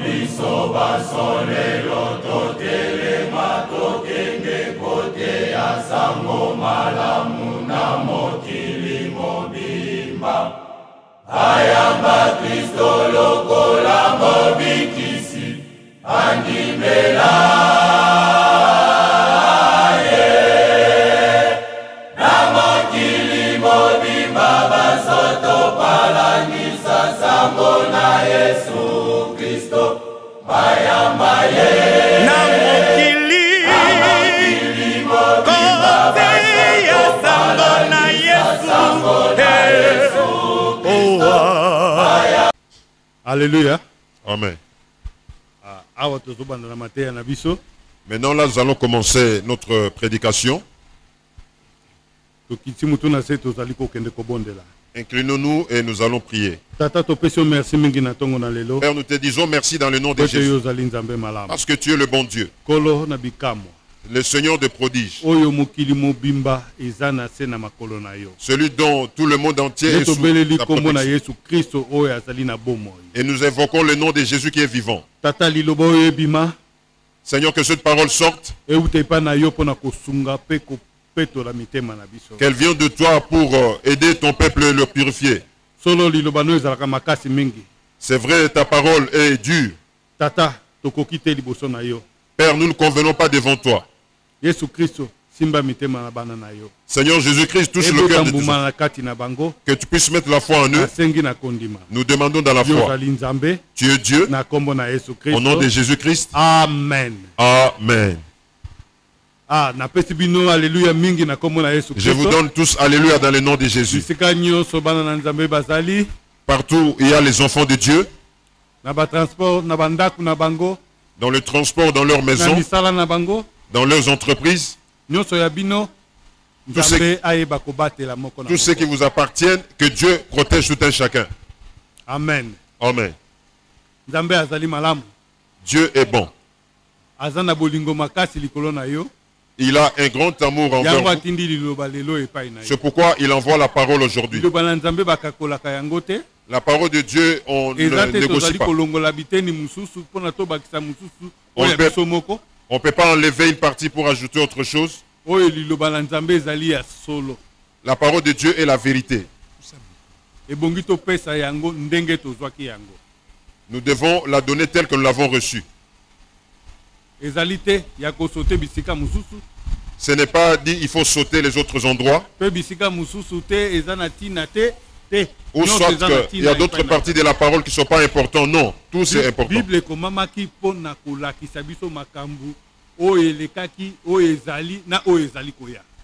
biso basolelo totelema tokende kote ya sango malamu na mokili mobimba. Ayamba Kristo lokola mobikisi andimela ye na mokili mobimba basoto palangisa sango na Yesu Kristo bayamba ye na mokili kote ya sango na Yesu. Alléluia. Amen. Maintenant, là, nous allons commencer notre prédication. Inclinons-nous et nous allons prier. Père, nous te disons merci dans le nom de Jésus. Parce que tu es le bon Dieu. Le Seigneur des prodiges. Celui dont tout le monde entier est sous sa protection. Et nous invoquons le nom de Jésus qui est vivant. Seigneur, que cette parole sorte. Qu'elle vienne de toi pour aider ton peuple et le purifier. C'est vrai, ta parole est dure. Père, nous ne convenons pas devant toi. Seigneur Jésus-Christ, touche le cœur de tes enfants. Que tu puisses mettre la foi en eux. Nous demandons dans la foi. Tu es Dieu. Au nom de Jésus-Christ. Amen. Amen. Je vous donne tous alléluia dans le nom de Jésus. Partout il y a les enfants de Dieu. Dans le transport, dans leur maison, dans leurs entreprises, tous ceux qui vous appartiennent, que Dieu protège tout un chacun. Amen. Amen. Dieu est bon. Il a un grand amour envers vous. C'est pourquoi il envoie la parole aujourd'hui. La parole de Dieu, on ne négocie pas. On ne peut pas enlever une partie pour ajouter autre chose. La parole de Dieu est la vérité. Nous devons la donner telle que nous l'avons reçue. Ce n'est pas dit il faut sauter les autres endroits. Ou soit qu'il y a d'autres parties de la parole qui ne sont pas importantes. Non, tout c'est important.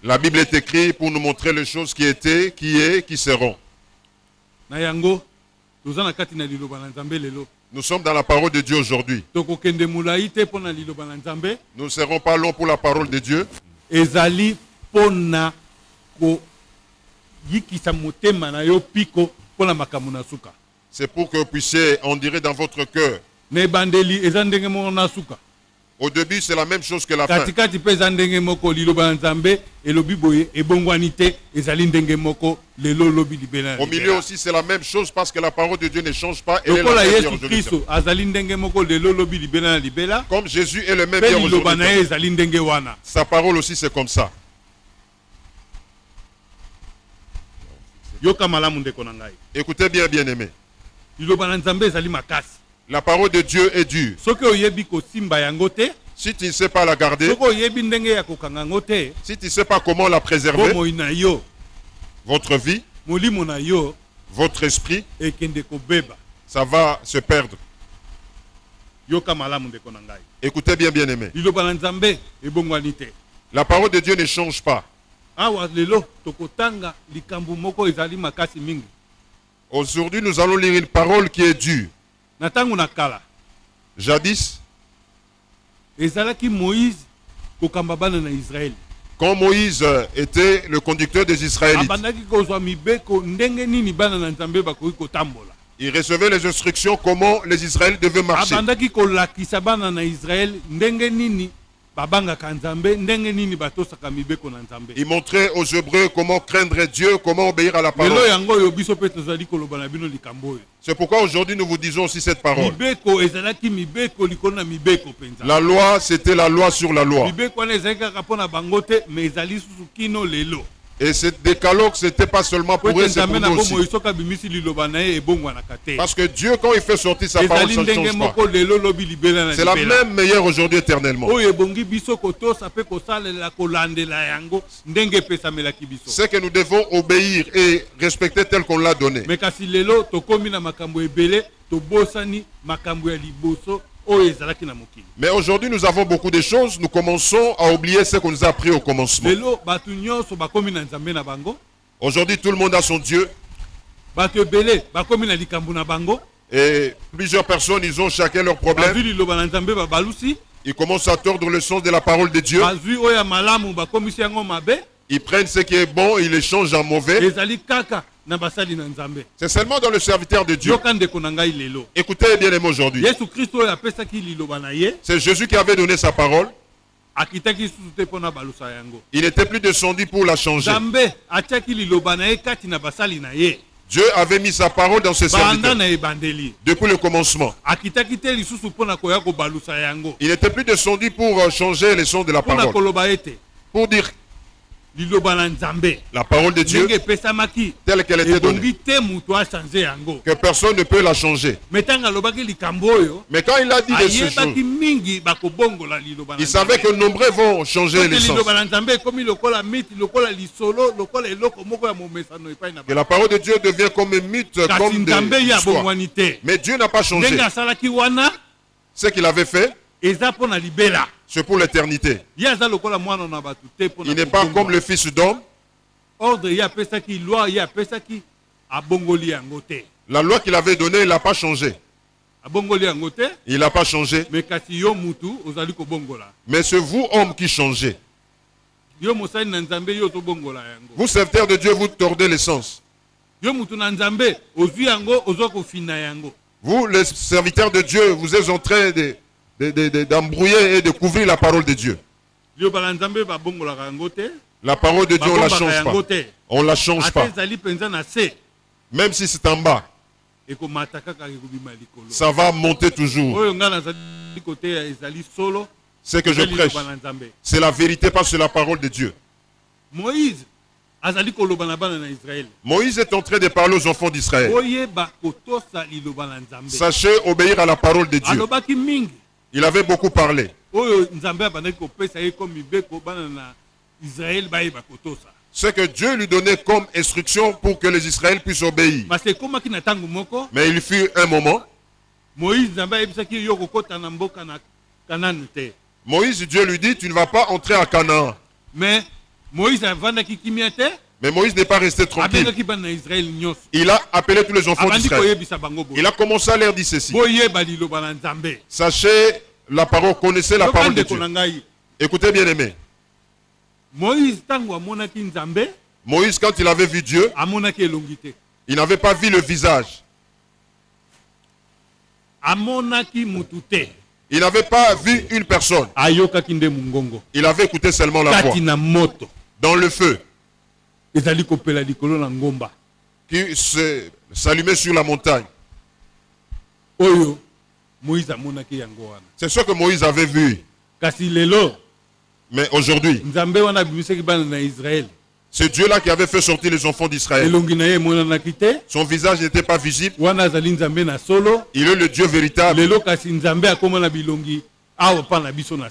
La Bible est écrite pour nous montrer les choses qui étaient, qui est, qui seront. Nous sommes dans la parole de Dieu aujourd'hui. Nous ne serons pas longs pour la parole de Dieu. C'est pour que vous puissiez en dire dans votre cœur. Au début, c'est la même chose que la fin. Au milieu aussi, c'est la même chose parce que la parole de Dieu ne change pas. Elle est la même hier aujourd'hui. Comme Jésus est le même hier aujourd'hui. Sa parole aussi, c'est comme ça. Écoutez bien, bien-aimés. La parole de Dieu est dure. Si tu ne sais pas la garder, si tu ne sais pas comment la préserver, votre vie, votre esprit, ça va se perdre. Écoutez bien, bien-aimés. La parole de Dieu ne change pas. Aujourd'hui, nous allons lire une parole qui est dure. Jadis, quand Moïse était le conducteur des Israélites, il recevait les instructions comment les Israélites devaient marcher. Il montrait aux Hébreux comment craindre Dieu, comment obéir à la parole. C'est pourquoi aujourd'hui nous vous disons aussi cette parole. La loi, c'était la loi sur la loi. Et ce décalogue, ce n'était pas seulement pour eux, c'est pour nous aussi. Parce que Dieu, quand il fait sortir sa parole, ça ne change pas. C'est la même meilleure aujourd'hui éternellement. C'est que nous devons obéir et respecter tel qu'on l'a donné. Mais aujourd'hui, nous avons beaucoup de choses. Nous commençons à oublier ce qu'on nous a appris au commencement. Aujourd'hui, tout le monde a son Dieu. Et plusieurs personnes, ils ont chacun leur problème. Ils commencent à tordre le sens de la parole de Dieu. Ils prennent ce qui est bon et ils les changent en mauvais. C'est seulement dans le serviteur de Dieu. Écoutez bien les mots aujourd'hui. C'est Jésus qui avait donné sa parole. Il n'était plus descendu pour la changer. Dieu avait mis sa parole dans ses serviteurs depuis le commencement. Il n'était plus descendu pour changer les sons de la parole. Pour dire la parole de Dieu telle qu'elle était donnée, que personne ne peut la changer. Mais quand il a dit de ces choses, il savait que nombreux vont changer les sens. Que la parole de Dieu devient comme un mythe, comme des histoires. Mais Dieu n'a pas changé. Ce qu'il avait fait, c'est pour l'éternité. Il n'est pas comme le fils d'homme. La loi qu'il avait donnée, il n'a pas changé. Il n'a pas changé. Mais c'est vous, homme, qui changez. Vous, serviteurs de Dieu, vous tordez les sens. Vous, les serviteurs de Dieu, vous êtes en train d'embrouiller et de couvrir la parole de Dieu. La parole de Dieu, on ne la change pas. On ne la change pas. Même si c'est en bas, ça va monter toujours. Ce que je prêche, c'est la vérité, pas sur la parole de Dieu. Moïse est en train de parler aux enfants d'Israël. Sachez obéir à la parole de Dieu. Il avait beaucoup parlé. Ce que Dieu lui donnait comme instruction pour que les Israéliens puissent obéir. Mais il fut un moment. Moïse, Dieu lui dit, tu ne vas pas entrer à Canaan. Mais Moïse n'est pas resté tranquille. Il a appelé tous les enfants d'Israël. Il a commencé à leur dire ceci. Sachez la parole, connaissez la parole de Dieu. Écoutez bien aimé. Moïse, quand il avait vu Dieu, il n'avait pas vu le visage. Il n'avait pas vu une personne. Il avait écouté seulement la voix. Dans le feu qui s'allumait sur la montagne. C'est ce que Moïse avait vu. Mais aujourd'hui, c'est Dieu-là qui avait fait sortir les enfants d'Israël. Son visage n'était pas visible. Il est le Dieu véritable.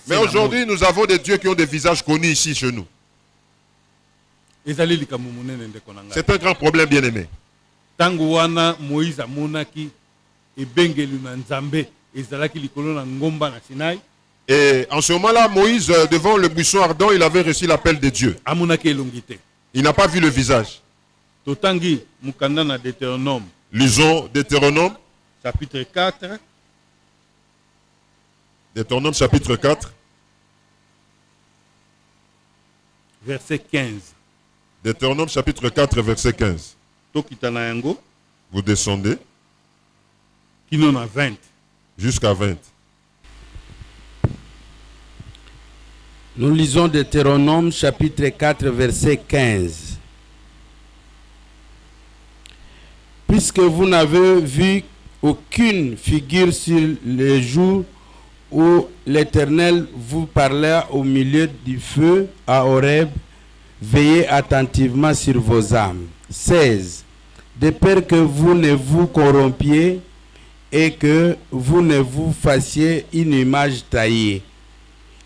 Mais aujourd'hui, nous avons des dieux qui ont des visages connus ici chez nous. C'est un grand problème, bien aimé. Et en ce moment-là, Moïse, devant le buisson ardent, il avait reçu l'appel de Dieu. Il n'a pas vu le visage. Lisons Deutéronome. Chapitre 4. Deutéronome chapitre 4. Verset 15. Deutéronome chapitre 4, verset 15. Vous descendez. Jusqu'à 20. Nous lisons Deutéronome chapitre 4 verset 15. Puisque vous n'avez vu aucune figure sur le jour où l'Éternel vous parla au milieu du feu à Horeb, veillez attentivement sur vos âmes. 16. De peur que vous ne vous corrompiez et que vous ne vous fassiez une image taillée,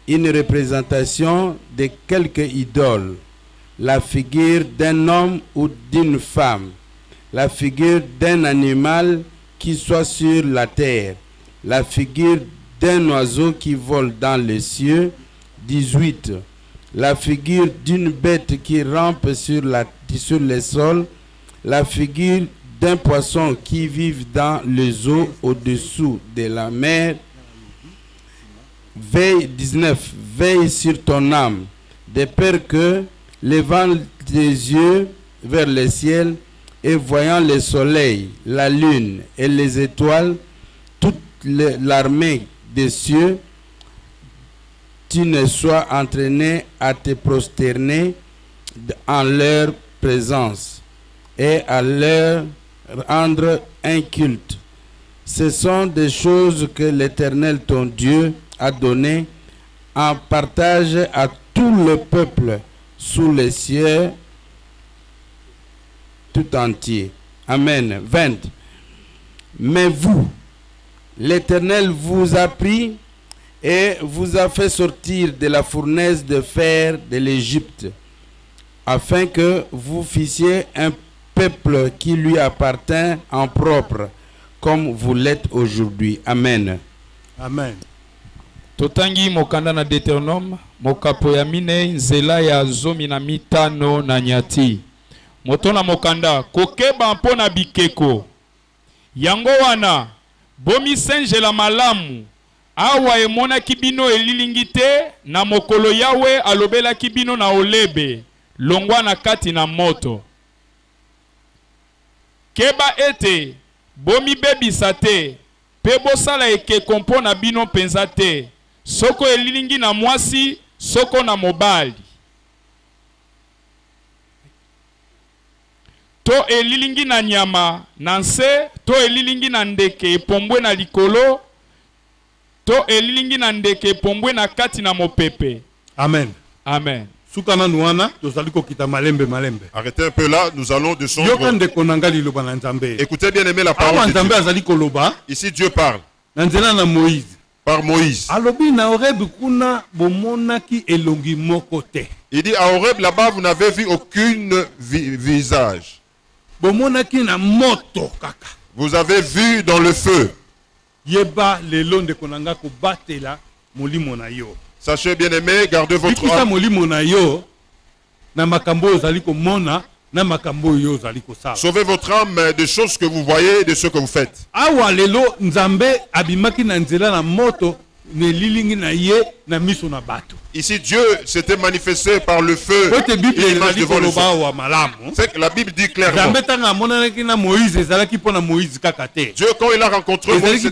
une représentation de quelque idole, la figure d'un homme ou d'une femme, la figure d'un animal qui soit sur la terre, la figure d'un oiseau qui vole dans les cieux. 18. La figure d'une bête qui rampe sur le sol, la figure d'un poisson qui vit dans les eaux au-dessous de la mer. Veille 19. Veille sur ton âme, de peur que, levant tes yeux vers le ciel et voyant le soleil, la lune et les étoiles, toute l'armée des cieux, tu ne sois entraîné à te prosterner en leur présence et à leur rendre un culte. Ce sont des choses que l'Éternel ton Dieu a données en partage à tout le peuple sous les cieux tout entier. Amen. 20. Mais vous, l'Éternel vous a pris et vous a fait sortir de la fournaise de fer de l'Égypte, afin que vous fissiez un peuple qui lui appartient en propre, comme vous l'êtes aujourd'hui. Amen. Amen. Totangi mokanda na Deutéronome, mokapo ya mine nzela ya zomi na mitano na nyati. Motona mokanda, kokeba mpona bikeko. Yango wana, bomi senjela malamu, awa emona kibino elilingite, na mokolo yawe alobela kibino na olebe, longwa na kati na moto. Keba ete, bomi bebisa te, pebo sala ekeko mpona bino penza te, soko elilingi na mwasi, soko na mobali. To elilingi na nyama na nse, to elilingi na ndeke epombwe na likolo, to elilingi na ndeke epombwe na kati na mopepe. Amen. Amen. Sukana nuana, tozaliko kita malembe malembe. Arrêtez un peu là, nous allons descendre. Yokande konanga liloba na Nzambe. Écoutez bien aimé la parole de Nzambe azali koloba. Ici Dieu parle. Na nzela na Moïse. Par Moïse. Alobi na Horeb kuna bomonaki elongi moko te. Il dit à Horeb là-bas vous n'avez vu aucune visage. Bomonaki na moto kaka. Vous avez vu dans le feu. Yeba lelo nde konanga ko batela molimo na yo. Sachez bien aimé, gardez votre âme. Sauvez votre âme des choses que vous voyez et de ce que vous faites. Ici Dieu s'était manifesté par le feu et l'image devant les hommes. C'est que la Bible dit clairement. Dieu quand il a rencontré Moïse,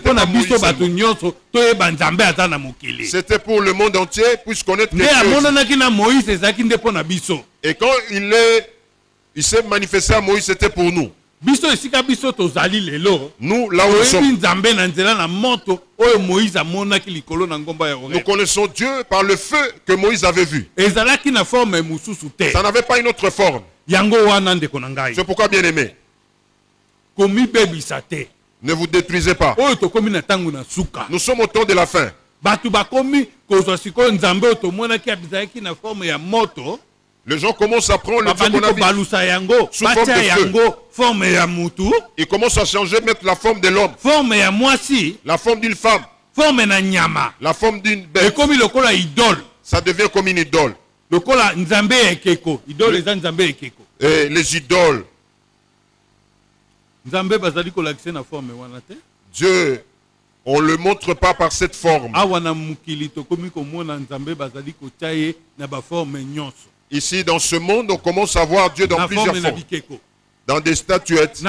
c'était pour le monde entier, puisse connaître que et quand il s'est manifesté à Moïse, c'était pour nous. Nous, là où nous sommes, nous connaissons Dieu par le feu que Moïse avait vu. Ça n'avait pas une autre forme. C'est pourquoi, bien aimé, ne vous détruisez pas. Nous sommes au temps de la fin. Les gens commencent à prendre le Dieu qu'on a vu sous forme de feu. Ils commencent à changer, mettre la forme de l'homme, la forme d'une femme, la forme d'une bête. Ça devient comme une idole. Et les idoles, Dieu, on ne le montre pas par cette forme. Ici, dans ce monde, on commence à voir Dieu dans plusieurs formes. Dans des statuettes.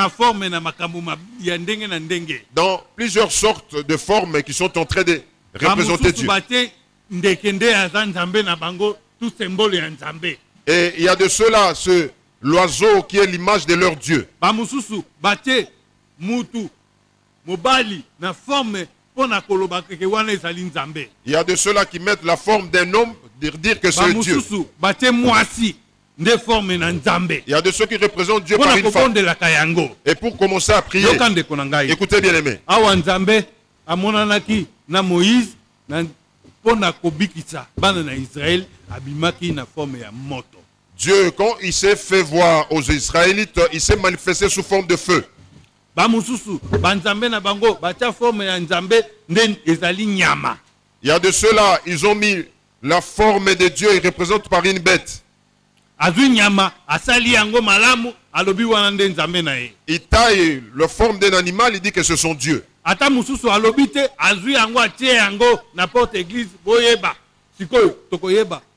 Dans plusieurs sortes de formes qui sont en train de représenter Dieu. ndekende aza nzambe na bango tout symbole ya nzambe. Et il y a de ceux-là, l'oiseau qui est l'image de leur Dieu. Ba mususu bate mutu mobali na forme pona koloba ke wana ezali nzambe. Il y a de ceux-là qui mettent la forme d'un homme pour dire que c'est Dieu. Mususu bate mwasi nde forme na nzambe. Il y a de ceux qui représentent Dieu par une femme. Et pour commencer à prier, écoutez bien aimé. Awa nzambe amonanaki na Moïse na pona kobikisa bana na Israël abimaki na forme ya moto. Dieu, quand il s'est fait voir aux Israélites, il s'est manifesté sous forme de feu. Il y a de ceux-là, ils ont mis la forme de Dieu, ils représentent par une bête. Il taille la forme d'un animal, il dit que ce sont dieux.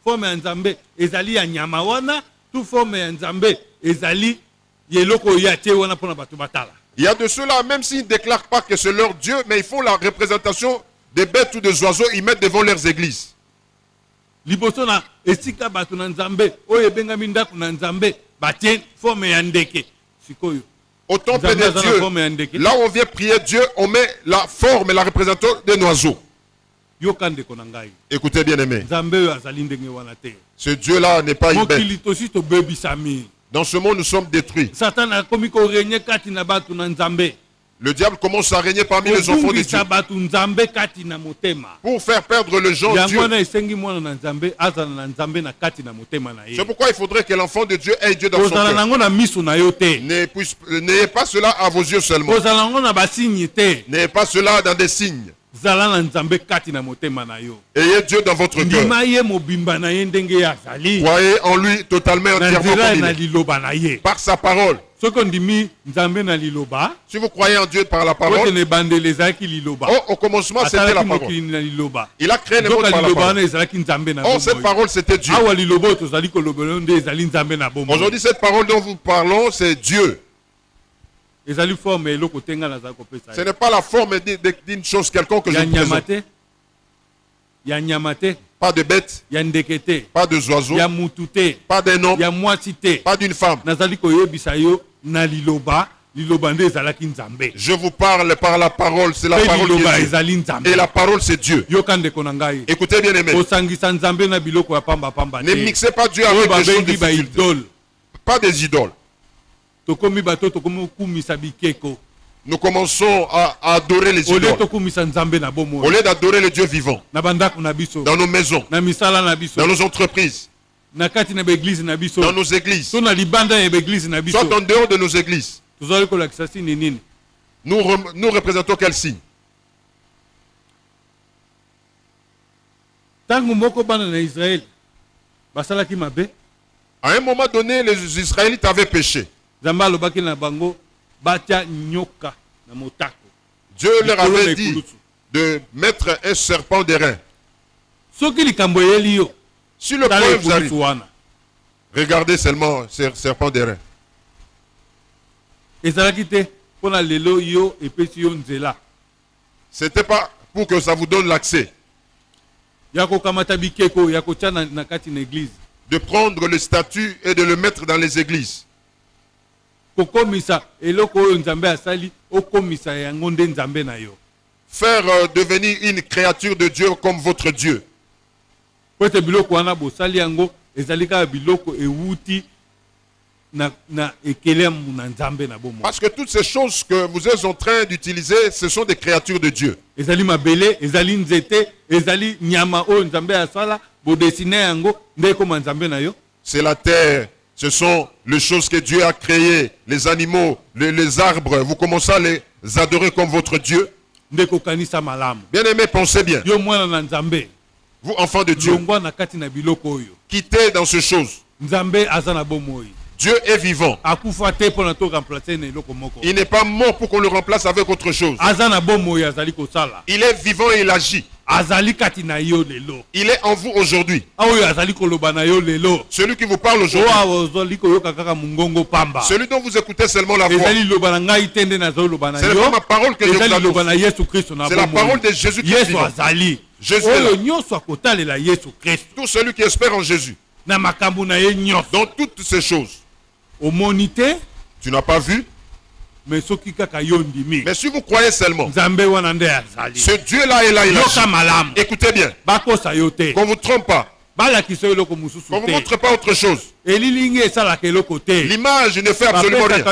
Forme ya nzambe ezali ya nyama wana tout forme ya nzambe ezali yeloko ya tie wana pona batu batala. Il y a de ceux-là, même s'ils ne déclarent pas que c'est leur Dieu, mais ils font la représentation des bêtes ou des oiseaux, ils mettent devant leurs églises. Liboso na esika batu na nzambe oyo ebengami ndako na nzambe batie forme ya ndeke sikoyo. Au temple de Dieu, là où on vient prier Dieu, on met la forme et la représentation d'un oiseau. Écoutez bien aimé. Ce Dieu-là n'est pas une bête. Dans ce monde, nous sommes détruits. Le diable commence à régner parmi les enfants de Dieu. Pour faire perdre le genre de Dieu. C'est pourquoi il faudrait que l'enfant de Dieu ait Dieu dans son cœur. N'ayez pas cela à vos yeux seulement. N'ayez pas cela dans des signes. Ayez Dieu dans votre cœur. Croyez en lui totalement entièrement. Par sa parole. Si vous croyez en Dieu par la parole, au commencement c'était la parole. Il a créé le monde par la parole. Oh, cette parole c'était Dieu. Aujourd'hui cette parole dont nous parlons c'est Dieu. Ce n'est pas la forme d'une chose quelconque que je présente. Pas de bête, pas de oiseaux, pas d'un homme, pas d'une femme. Je vous parle par la parole, c'est la parole de Dieu. Et la parole c'est Dieu. Écoutez bien aimé. Ne mixez pas Dieu avec des choses difficiles. Pas des idoles. Nous commençons à adorer les idoles. Au lieu d'adorer le Dieu vivant. Dans nos maisons. Dans nos entreprises. Dans nos églises. Soit en dehors de nos églises. Nous représentons quel signe? À un moment donné, les Israélites avaient péché. Dieu leur avait dit de mettre un serpent d'airain. Si le problème arrive, regardez seulement ce serpent d'airain. C'était pas pour que ça vous donne l'accès. De prendre le statut et de le mettre dans les églises. Faire devenir une créature de Dieu comme votre Dieu. Parce que toutes ces choses que vous êtes en train d'utiliser, ce sont des créatures de Dieu. C'est la terre, ce sont les choses que Dieu a créées, les animaux, les arbres. Vous commencez à les adorer comme votre Dieu. Bien aimé, pensez bien. Vous, enfants de Dieu, quittez dans ces choses. Dieu est vivant. Il n'est pas mort pour qu'on le remplace avec autre chose. Il est vivant et il agit. Il est en vous aujourd'hui. Celui qui vous parle aujourd'hui. Celui dont vous écoutez seulement la voix. Ce n'est pas ma parole que je vous annonce. C'est la parole de Jésus qui est vivant. Jésus est là. Tout celui qui espère en Jésus. Dans toutes ces choses. Tu n'as pas vu. Mais si vous croyez seulement, ce Dieu-là est là, il agit. Écoutez bien. Qu'on ne vous trompe pas. Qu'on ne vous montre pas autre chose. L'image ne fait absolument rien.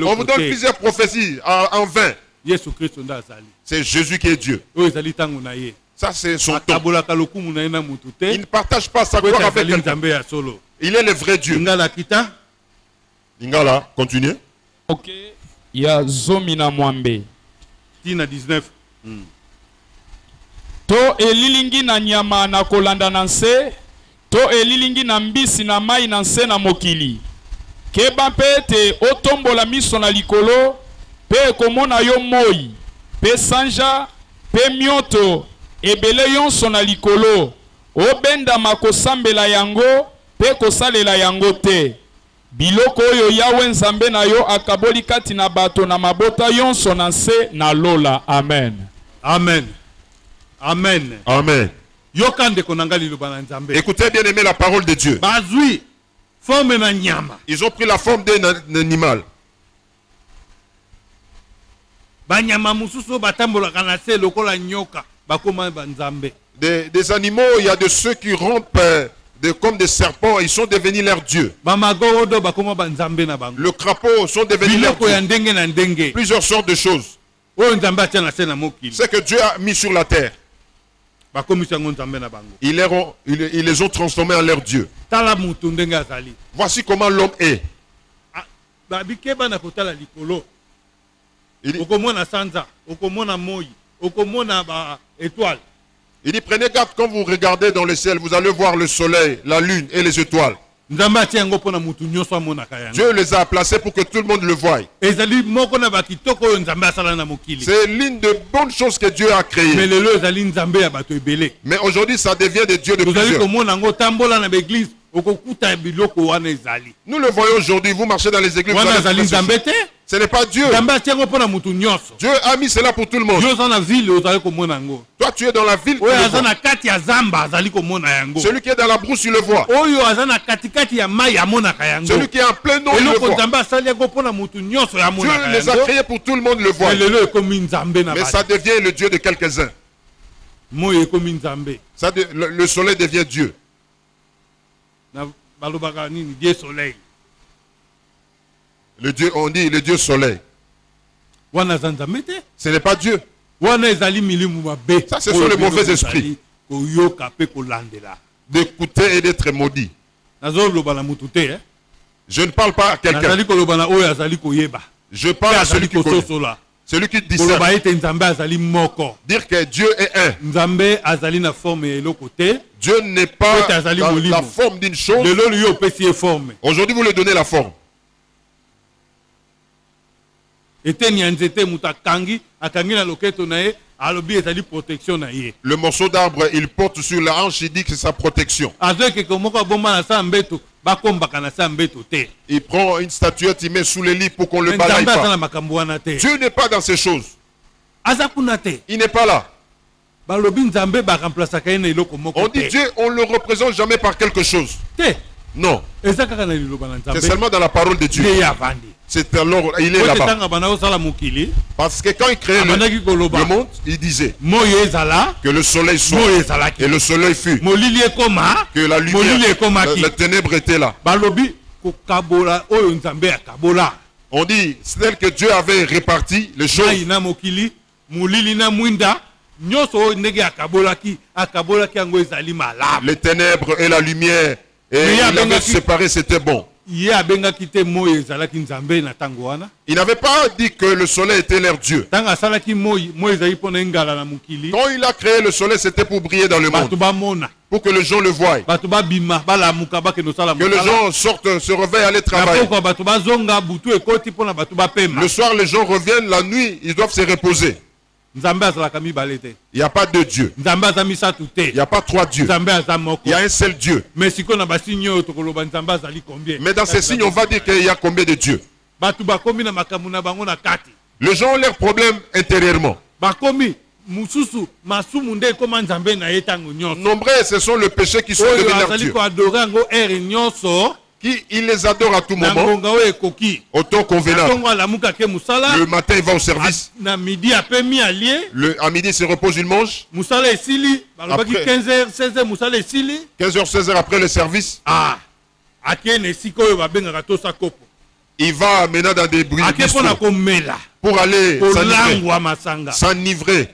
On vous donne plusieurs prophéties en vain. C'est Jésus qui est Dieu. Ça, c'est son temps. Il ne partage pas sa gloire avec quelqu'un. Il est le vrai Dieu. Lingala, continue. Ok. Il y a Zomina Mwambe. Tina 19. To elilingi na nyama na kolanda na nse, to elilingi na mbisi na mai na nse na mokili. Keba pete otombola miso na likolo, pe komona yo moi, pe sanja, pe mioto, ebele yonso na likolo, obenda makosambela yango, pe kosalela yango te. Biloko oyo Yawe Nzambe na yo akaboli kati na bato na mabota yonso na nse na lola. Amen. Amen. Amen. Amen. Écoutez bien aimé la parole de Dieu. Ils ont pris la forme d'un animal. Des animaux, il y a de ceux qui rompent comme des serpents, ils sont devenus leurs dieux. Le crapaud sont devenus leurs dieux. Plusieurs sortes de choses. C'est que Dieu a mis sur la terre. Ils les ont transformés en leurs dieux. Voici comment l'homme est. Il dit, prenez garde quand vous regardez dans le ciel, vous allez voir le soleil, la lune et les étoiles. Dieu les a placés pour que tout le monde le voie. C'est l'une des bonnes choses que Dieu a créées. Mais aujourd'hui, ça devient des dieux de plusieurs. Nous le voyons aujourd'hui, vous marchez dans les églises. Ce n'est pas Dieu. Dieu a mis cela pour tout le monde. Toi, tu es dans la ville. Celui qui est dans la brousse, tu le vois. Celui qui est en plein nom, il le voit. Dieu les a créés pour tout le monde le voit. Mais ça devient le Dieu de quelques-uns. Le soleil devient Dieu. Le Dieu, on dit le Dieu soleil. Ce n'est pas Dieu. Ça, ce sont les mauvais esprits. D'écouter et d'être maudit. Je ne parle pas à quelqu'un. Je parle à celui qui connaît. Celui qui dit ça. Dire que Dieu est un. Dieu n'est pas dans la forme d'une chose. Aujourd'hui, vous lui donnez la forme. Le morceau d'arbre, il porte sur la hanche, il dit que c'est sa protection. Il prend une statuette, il met sous le lit pour qu'on le balaye pas. Dieu n'est pas dans ces choses. Il n'est pas là. On dit Dieu, on ne le représente jamais par quelque chose. Non. C'est seulement dans la parole de Dieu. C'est alors, il est là-bas. Parce que quand il créait le monde, il disait que le soleil soit. Et le soleil fut. Que la lumière, la ténèbre était là. On dit, c'est tel que Dieu avait réparti les choses. Les ténèbres et la lumière. Et il avait séparé, c'était bon. Il n'avait pas dit que le soleil était leur Dieu. Quand il a créé le soleil, c'était pour briller dans le monde. Pour que les gens le voient. Que les gens sortent, se réveillent, aller travailler. Le soir, les gens reviennent, la nuit, ils doivent se reposer. Il n'y a pas deux dieux. Il n'y a pas trois dieux. Il y a un seul Dieu. Mais dans ces signes, on va dire qu'il y a combien de dieux? Les gens ont leurs problèmes intérieurement. Nombreux, ce sont les péchés qui sont devenus Dieu. Qui il les adore à tout moment. Au temps convenable. Le matin, il va au service. À midi, il se repose, il mange. Après, 15h, 16h après le service. Il va maintenant dans des bruits pour aller s'enivrer.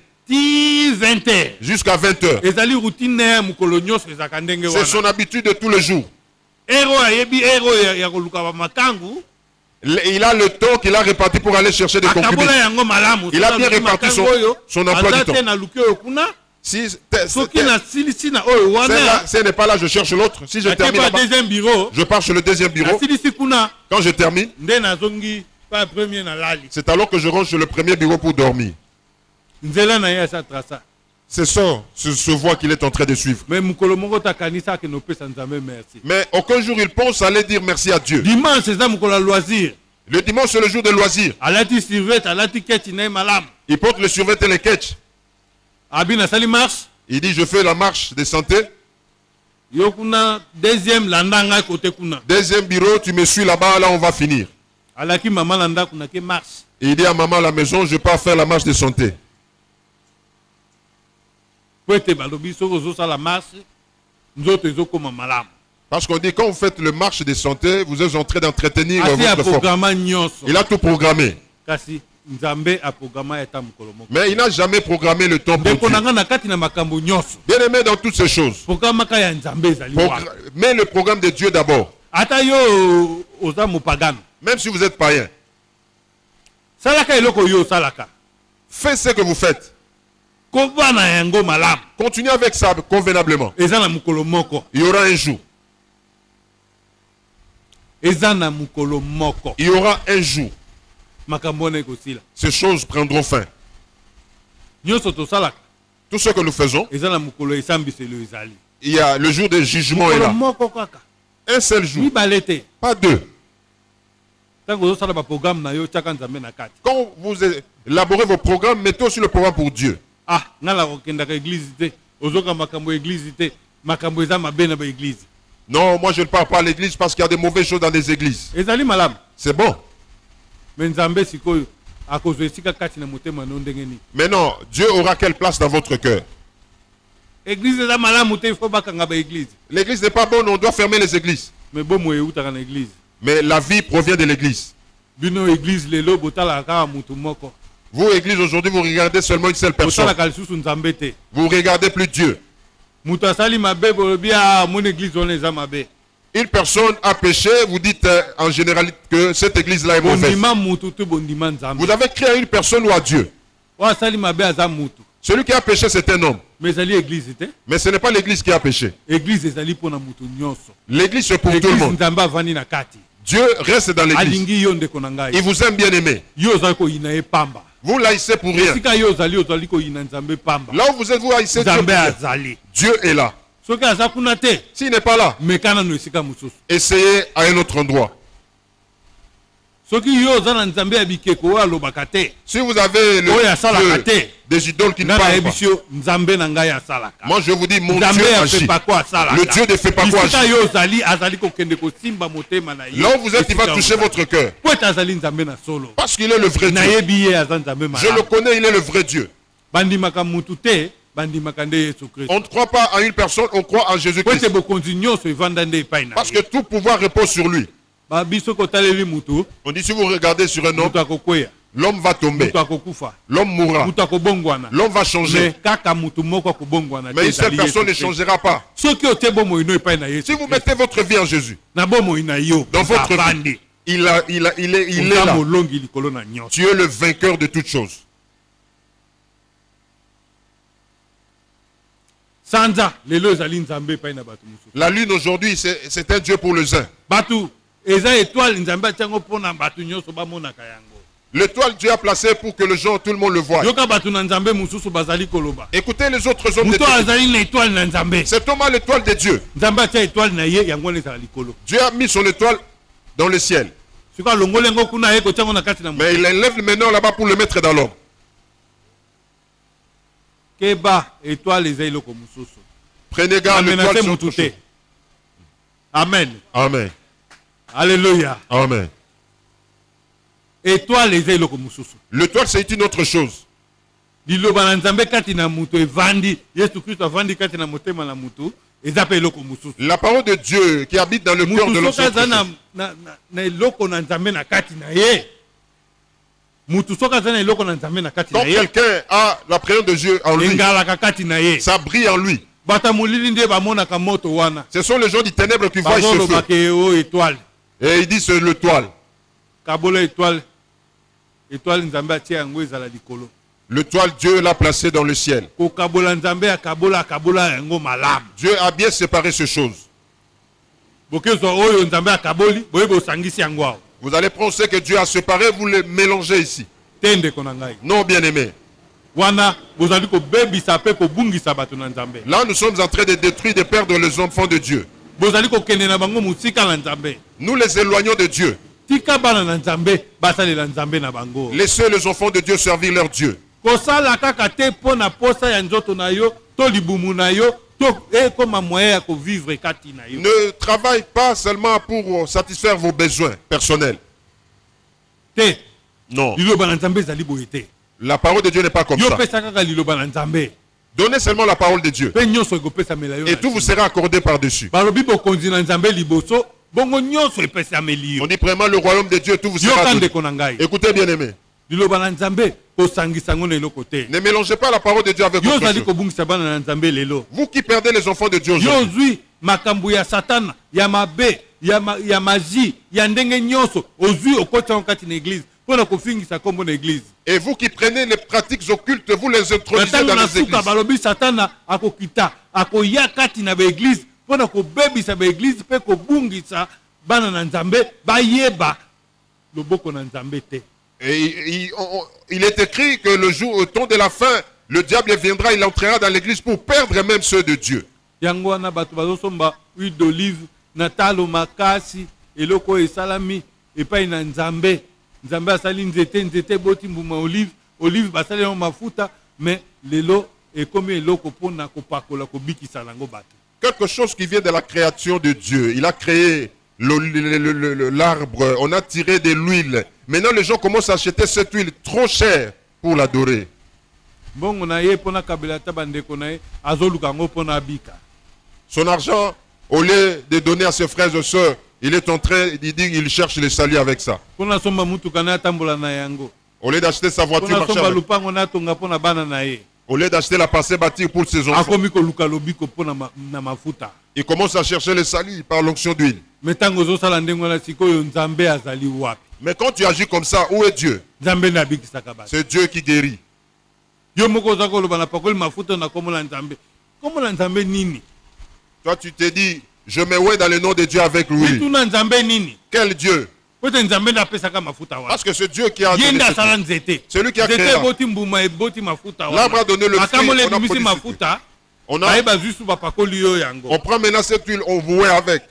Jusqu'à 20h. C'est son habitude de tous les jours. Il a le temps qu'il a réparti pour aller chercher des concubines. Il a bien réparti son emploi du temps. Si ce n'est pas là, je cherche l'autre. Si je termine là-bas, je pars sur le deuxième bureau. Quand je termine, c'est alors que je rentre sur le premier bureau pour dormir. C'est ça, ce voie qu'il est en train de suivre. Mais aucun jour il pense à aller dire merci à Dieu. Le dimanche c'est le jour de loisirs. Il porte le survêt et les ketchs. Il dit je fais la marche de santé. Deuxième bureau, tu me suis là-bas, là on va finir. Il dit à maman à la maison, je pars faire la marche de santé. Parce qu'on dit quand vous faites le marche de santé, vous êtes en train d'entretenir votre forme. Il a tout programmé. Mais il n'a jamais programmé le temps pour Dieu. Bien aimé dans toutes ces choses. Mais le programme de Dieu d'abord. Même si vous êtes païen. Faites ce que vous faites. Continuez avec ça convenablement. Il y aura un jour. Il y aura un jour. Ces choses prendront fin. Tout ce que nous faisons, il y a le jour du jugement est là. Un seul jour. Pas deux. Quand vous élaborez vos programmes, mettez aussi le programme pour Dieu. Non, moi je ne parle pas à l'église parce qu'il y a des mauvaises choses dans les églises. C'est bon. Mais non, Dieu aura quelle place dans votre cœur? L'église n'est pas bonne, on doit fermer les églises. Mais la vie provient de l'église. Vous, église, aujourd'hui, vous regardez seulement une seule personne. Vous ne regardez plus Dieu. Une personne a péché, vous dites en général que cette église-là est mauvaise. Vous avez créé à une personne ou à Dieu. Celui qui a péché, c'est un homme. Mais ce n'est pas l'église qui a péché. L'église, c'est pour tout le monde. Dieu reste dans l'église. Il vous aime bien aimé. Vous laissez pour rien. Là où vous êtes, vous haïssez Dieu. Dieu est là. S'il n'est pas là, essayez à un autre endroit. Si vous avez le Dieu des idoles qui ne parlent pas, moi je vous dis, mon Dieu agit. Le Dieu ne fait pas quoi agir. Là où vous êtes, il va toucher votre cœur. Parce qu'il est le vrai Dieu. Je le connais, il est le vrai Dieu. On ne croit pas à une personne, on croit en Jésus-Christ. Parce que tout pouvoir repose sur lui. On dit si vous regardez sur un homme, l'homme va tomber, l'homme mourra, l'homme va changer. Mais une seule personne ne changera pas. Si vous mettez votre vie en Jésus, dans votre vie, il est là. Tu es le vainqueur de toutes choses. La lune aujourd'hui, c'est un Dieu pour les uns. L'étoile Dieu a placé pour que les gens, tout le monde le voit. Écoutez les autres hommes de Dieu. Cet homme a l'étoile de Dieu. Dieu a mis son étoile dans le ciel. Mais il enlève maintenant là-bas pour le mettre dans l'homme. Keba étoile les eloko mususu. Prenez garde, l'étoile c'est autre chose. Amen. Amen. Alléluia. Amen. Étoile les eloko mususu. L'étoile c'est une autre chose. Liloba na nzambe kati na mutu evandi Yesu Kristo avandi kati na motema na mutu ezape eloko mususu. La parole de Dieu qui habite dans le cœur de l'homme. Na eloko na nzambe na kati na ye. Mutu soka zana eloko na nzambe na kati na ye. Quand quelqu'un a la prière de Dieu en lui, ça brille en lui. Ce sont les gens du ténèbre qui voient ce feu. Et il dit c'est l'étoile. L'étoile, Dieu l'a placée dans le ciel. Dieu a bien séparé ces choses. Vous allez prendre ce que Dieu a séparé, vous les mélangez ici. Non, bien-aimé. Là, nous sommes en train de détruire, de perdre les enfants de Dieu. Nous les éloignons de Dieu. Laissez les enfants de Dieu servir leur Dieu. Ne travaille pas seulement pour satisfaire vos besoins personnels. Non. La parole de Dieu n'est pas comme ça. Donnez seulement la parole de Dieu. Et tout vous sera accordé par-dessus. On dit vraiment le royaume de Dieu, tout vous sera donné. Écoutez bien aimé. Ne mélangez pas la parole de Dieu avec votre chose. Vous qui perdez les enfants de Dieu aujourd'hui. Et vous qui prenez les pratiques occultes, vous les introduisez dans les églises. Et il est écrit que le jour au temps de la fin, le diable viendra, il entrera dans l'église pour perdre même ceux de Dieu. Quelque chose qui vient de la création de Dieu. Il a créé l'arbre, on a tiré de l'huile. Maintenant, les gens commencent à acheter cette huile trop chère pour l'adorer. Son argent, au lieu de donner à ses frères et sœurs, il est en train, il cherche le salut avec ça. Au lieu d'acheter sa voiture, au lieu d'acheter la passée bâtie pour ses enfants, il commence à chercher le salut par l'onction d'huile. Mais quand tu agis comme ça, où est Dieu? C'est Dieu qui guérit. Toi, tu te dis, je me mets dans le nom de Dieu avec lui. Quel Dieu? Parce que c'est Dieu qui a donné. C'est lui qui a créé. L'arbre a donné le fruit. On prend maintenant cette huile, on vouait avec.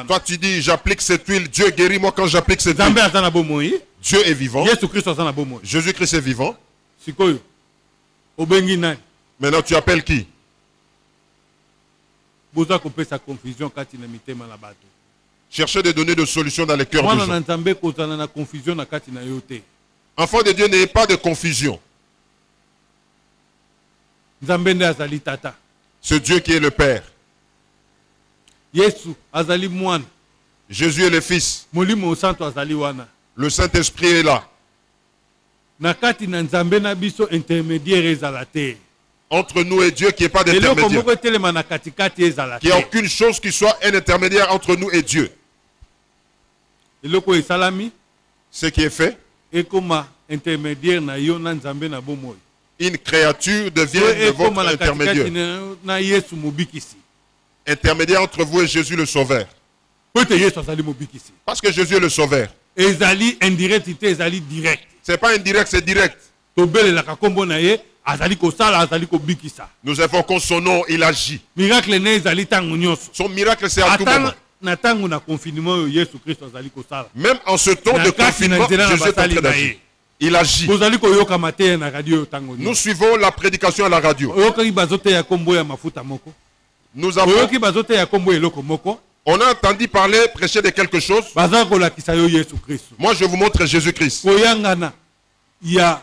Toi, tu dis, j'applique cette huile, Dieu guérit moi quand j'applique cette huile. Dieu est vivant. Jésus-Christ est vivant. Maintenant, tu appelles qui? Cherchez de donner des solutions dans les cœurs des gens. Enfant de Dieu, n'ayez pas de confusion. C'est Dieu qui est le Père. Jésus est le Fils. Le Saint-Esprit est là. Entre nous et Dieu, qu'il n'y ait pas d'intermédiaire. Qu'il n'y ait aucune chose qui soit un intermédiaire entre nous et Dieu. Ce qui est fait, une créature devient votre intermédiaire. Intermédiaire entre vous et Jésus le Sauveur. Parce que Jésus est le Sauveur. Ce n'est pas indirect, c'est direct. Nous invoquons son nom, il agit. Son miracle, c'est à tout moment. Même en ce temps de confinement, Jésus est en train d'agir. Il agit. Nous suivons la prédication à la radio. Nous avons... On a entendu parler, prêcher de quelque chose. Moi, je vous montre Jésus-Christ. Il y a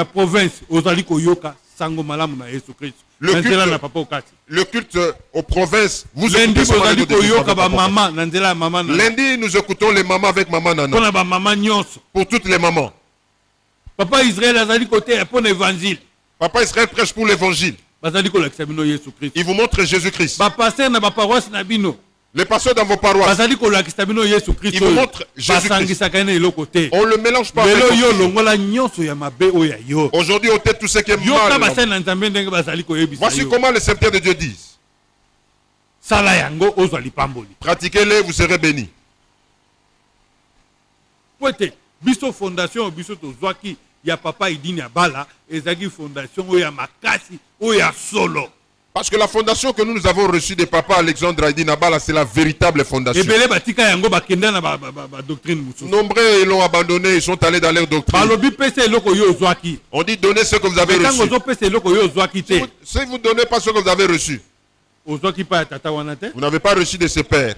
province, le culte aux provinces, vous écoutez lundi, nous écoutons les mamans avec maman Nana. Pour toutes les mamans. Papa Israël prêche pour l'évangile. Il vous montre Jésus-Christ. Les pasteurs dans vos paroisses, ils vous montrent Jésus-Christ. On ne le mélange pas. Aujourd'hui, on tait tout ce qui est mal. Voici comment les serviteurs de Dieu disent. Pratiquez-les, vous serez bénis. Biso fondation, biso tozwaki ya papa idini abala, ezaki fondation oya makasi, oya solo. Parce que la fondation que nous avons reçue de papa Alexandre Aidina Bala, c'est la véritable fondation. Nombreux l'ont abandonné, ils sont allés dans leur doctrine. On dit donnez ce que vous avez reçu. Si vous ne donnez pas ce que vous avez reçu, vous n'avez pas reçu de ses pères.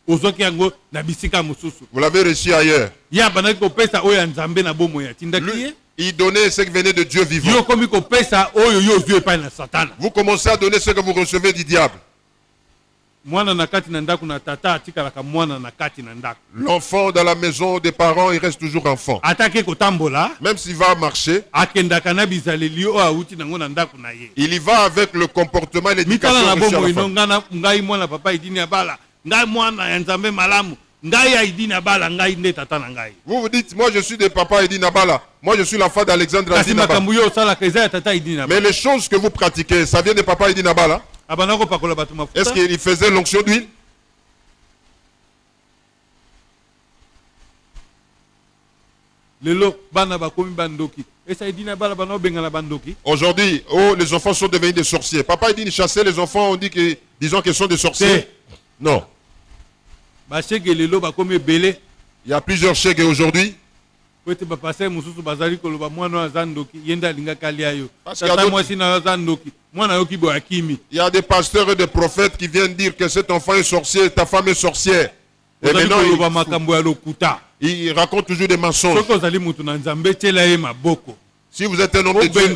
Vous l'avez reçu ailleurs. Lui, il donnait ce qui venait de Dieu vivant. Vous commencez à donner ce que vous recevez du diable. L'enfant dans la maison des parents, il reste toujours enfant. Même s'il va marcher, il y va avec le comportement et l'éducation reçue à la femme. Vous vous dites, moi je suis de papa Edina Bala, moi je suis l'enfant d'Alexandre Edina Bala. Mais les choses que vous pratiquez, ça vient de papa Edina Bala. Est-ce qu'il faisait l'onction d'huile? Aujourd'hui, oh, les enfants sont devenus des sorciers. Papa Edina chassait les enfants, on dit que, disons qu'ils sont des sorciers. Non. Il y a plusieurs chèques aujourd'hui. Il y a des pasteurs et des prophètes qui viennent dire que cet enfant est sorcier, ta femme est sorcière. Et maintenant, il raconte toujours des mensonges. Si vous êtes un homme de Dieu,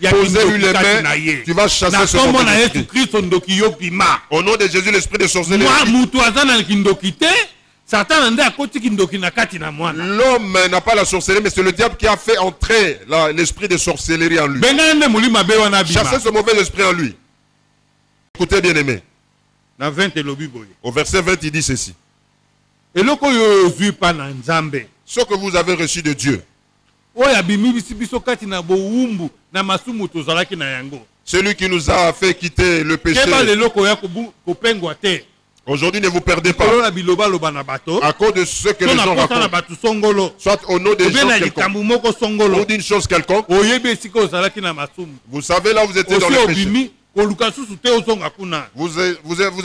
imposez-lui les mains, tu vas chasser ce mauvais esprit. Au nom de Jésus, l'esprit de sorcellerie. L'homme n'a pas la sorcellerie, mais c'est le diable qui a fait entrer l'esprit de sorcellerie en lui. Chassez ce mauvais esprit en lui. Écoutez, bien aimé. Au verset 20, il dit ceci. Ce que vous avez reçu de Dieu, celui qui nous a fait quitter le péché, aujourd'hui ne vous perdez pas à cause de ce que les gens racontent, soit au nom des gens quelconques ou d'une chose quelconque. Vous savez là où vous étiez dans le péché, vous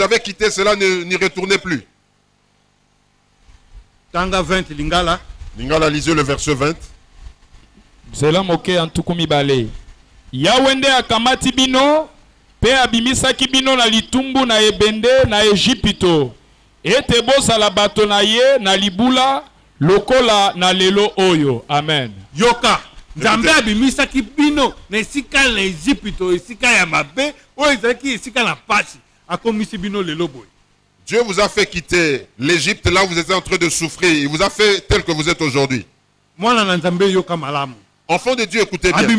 avez quitté cela, n'y retournez plus. Lingala, lisez le verset 20. Zela moke antukumi bale. Yawende akamati bino, pe abimisaki bino na litumbu na ebende na Ejipito. Ete bosa la bato na ye na libula lokola na lelo oyo. Amen. Yoka. Nzambe abimisaki bino na esika na Ejipito, esika ya mabe, o ezaki esika na pasi. Akomisi bino lelo boy. Dieu vous a fait quitter l'Égypte, là où vous êtes en train de souffrir. Il vous a fait tel que vous êtes aujourd'hui. Enfant de Dieu, écoutez bien. Il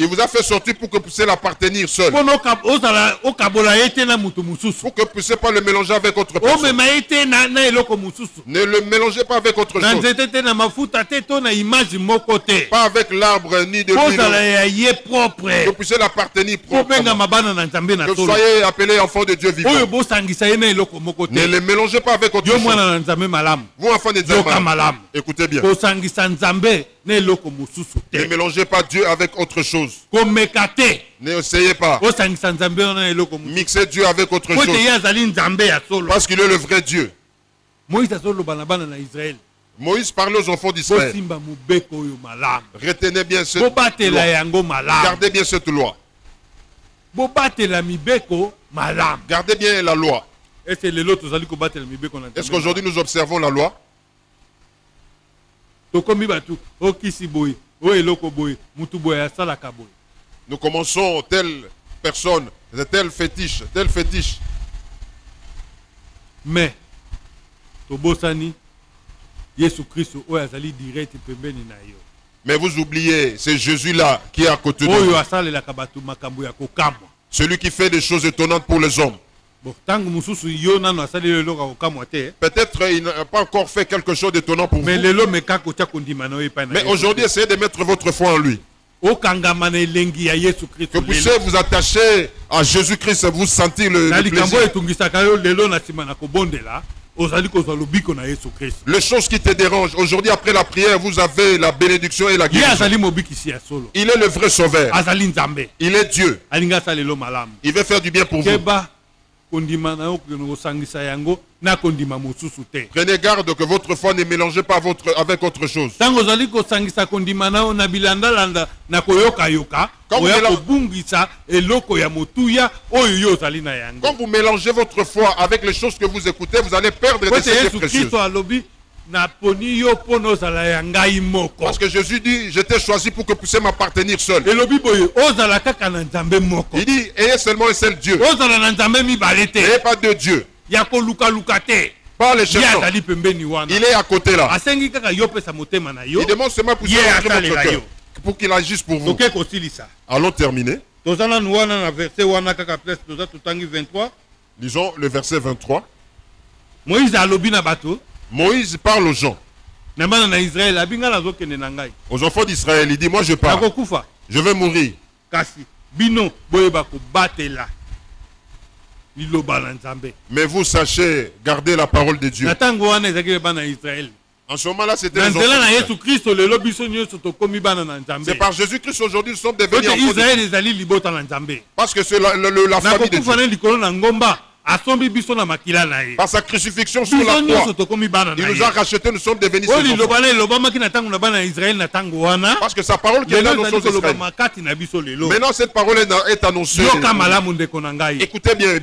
vous a fait sortir pour que vous puissiez l'appartenir seul. Pour que vous ne puissiez pas le mélanger avec autre personne. Ne le mélangez pas avec autre chose. Pas avec l'arbre ni de l'huile. Que vous puissiez l'appartenir propre. Que vous soyez appelés enfants de Dieu vivant. Ne le mélangez pas avec autre chose. Vous, enfants de Dieu, écoutez bien. Ne mélangez pas Dieu avec autre chose. N'essayez pas. Mixez Dieu avec autre chose. Parce qu'il est le vrai Dieu. Moïse parlait aux enfants d'Israël. Retenez bien cette loi. Gardez bien cette loi. Gardez bien la loi. Est-ce qu'aujourd'hui nous observons la loi? Nous commençons telle personne, tel fétiche, tel fétiche. Mais, mais vous oubliez, c'est Jésus-là qui est à côté de vous. Celui qui fait des choses étonnantes pour les hommes. Peut-être il n'a pas encore fait quelque chose d'étonnant pour vous. Mais aujourd'hui, essayez de mettre votre foi en lui. Que vous puissiez vous attacher à Jésus-Christ et vous sentir le plaisir. Les choses qui te dérangent, aujourd'hui après la prière, vous avez la bénédiction et la guérison. Il est le vrai sauveur. Il est Dieu. Il veut faire du bien pour vous. Prenez garde que votre foi ne mélangez pas avec autre chose. Quand vous mélangez votre foi avec les choses que vous écoutez, vous allez perdre des secrets précieux. Parce que Jésus dit, je t'ai choisi pour que vous puissiez m'appartenir seul. Il dit, ayez seulement un seul Dieu. N'ayez pas deux dieux. Pas les cherchants. Il est à côté là. Il demande seulement pour votre cœur, pour qu'il agisse pour vous. Allons terminer. Lisons le verset 23. Moïse parle aux gens. Aux enfants d'Israël, il dit, moi je pars. Je vais mourir. Mais vous sachez garder la parole de Dieu. En ce moment-là, c'était les enfants. C'est par Jésus-Christ aujourd'hui nous sommes devenus enfants de Dieu. Parce que c'est la famille de Dieu. Par sa crucifixion sur la croix, il nous a rachetés, nous sommes devenus ses enfants. Parce que sa parole qui est dans nos choses d'Israël. Maintenant cette parole est annoncée. Écoutez bien,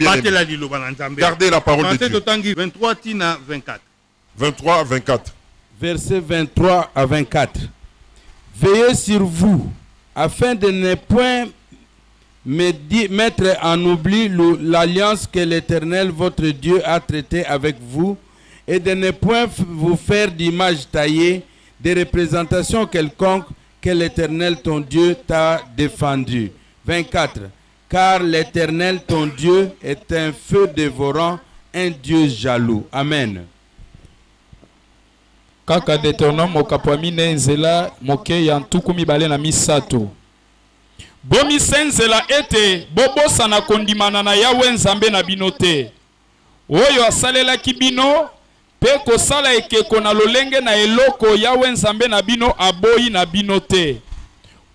gardez la parole de Dieu. 23 à 24. Verset 23 à 24. Veillez sur vous, afin de ne point mettre en oubli l'alliance que l'Éternel votre Dieu a traitée avec vous, et de ne point vous faire d'image taillée, de représentation quelconque que l'Éternel ton Dieu t'a défendu. 24. Car l'Éternel ton Dieu est un feu dévorant, un Dieu jaloux. Amen. Kaka Deutéronome okapwamine nzela moke ya ntuku mibale na misato. Bomisenzela ete bobosana kondimana na Yawe Nzambe na bino te. Oyo asalelaki bino pe kosala ekeko na lolenge na eloko Yawe Nzambe na bino aboyi na bino te.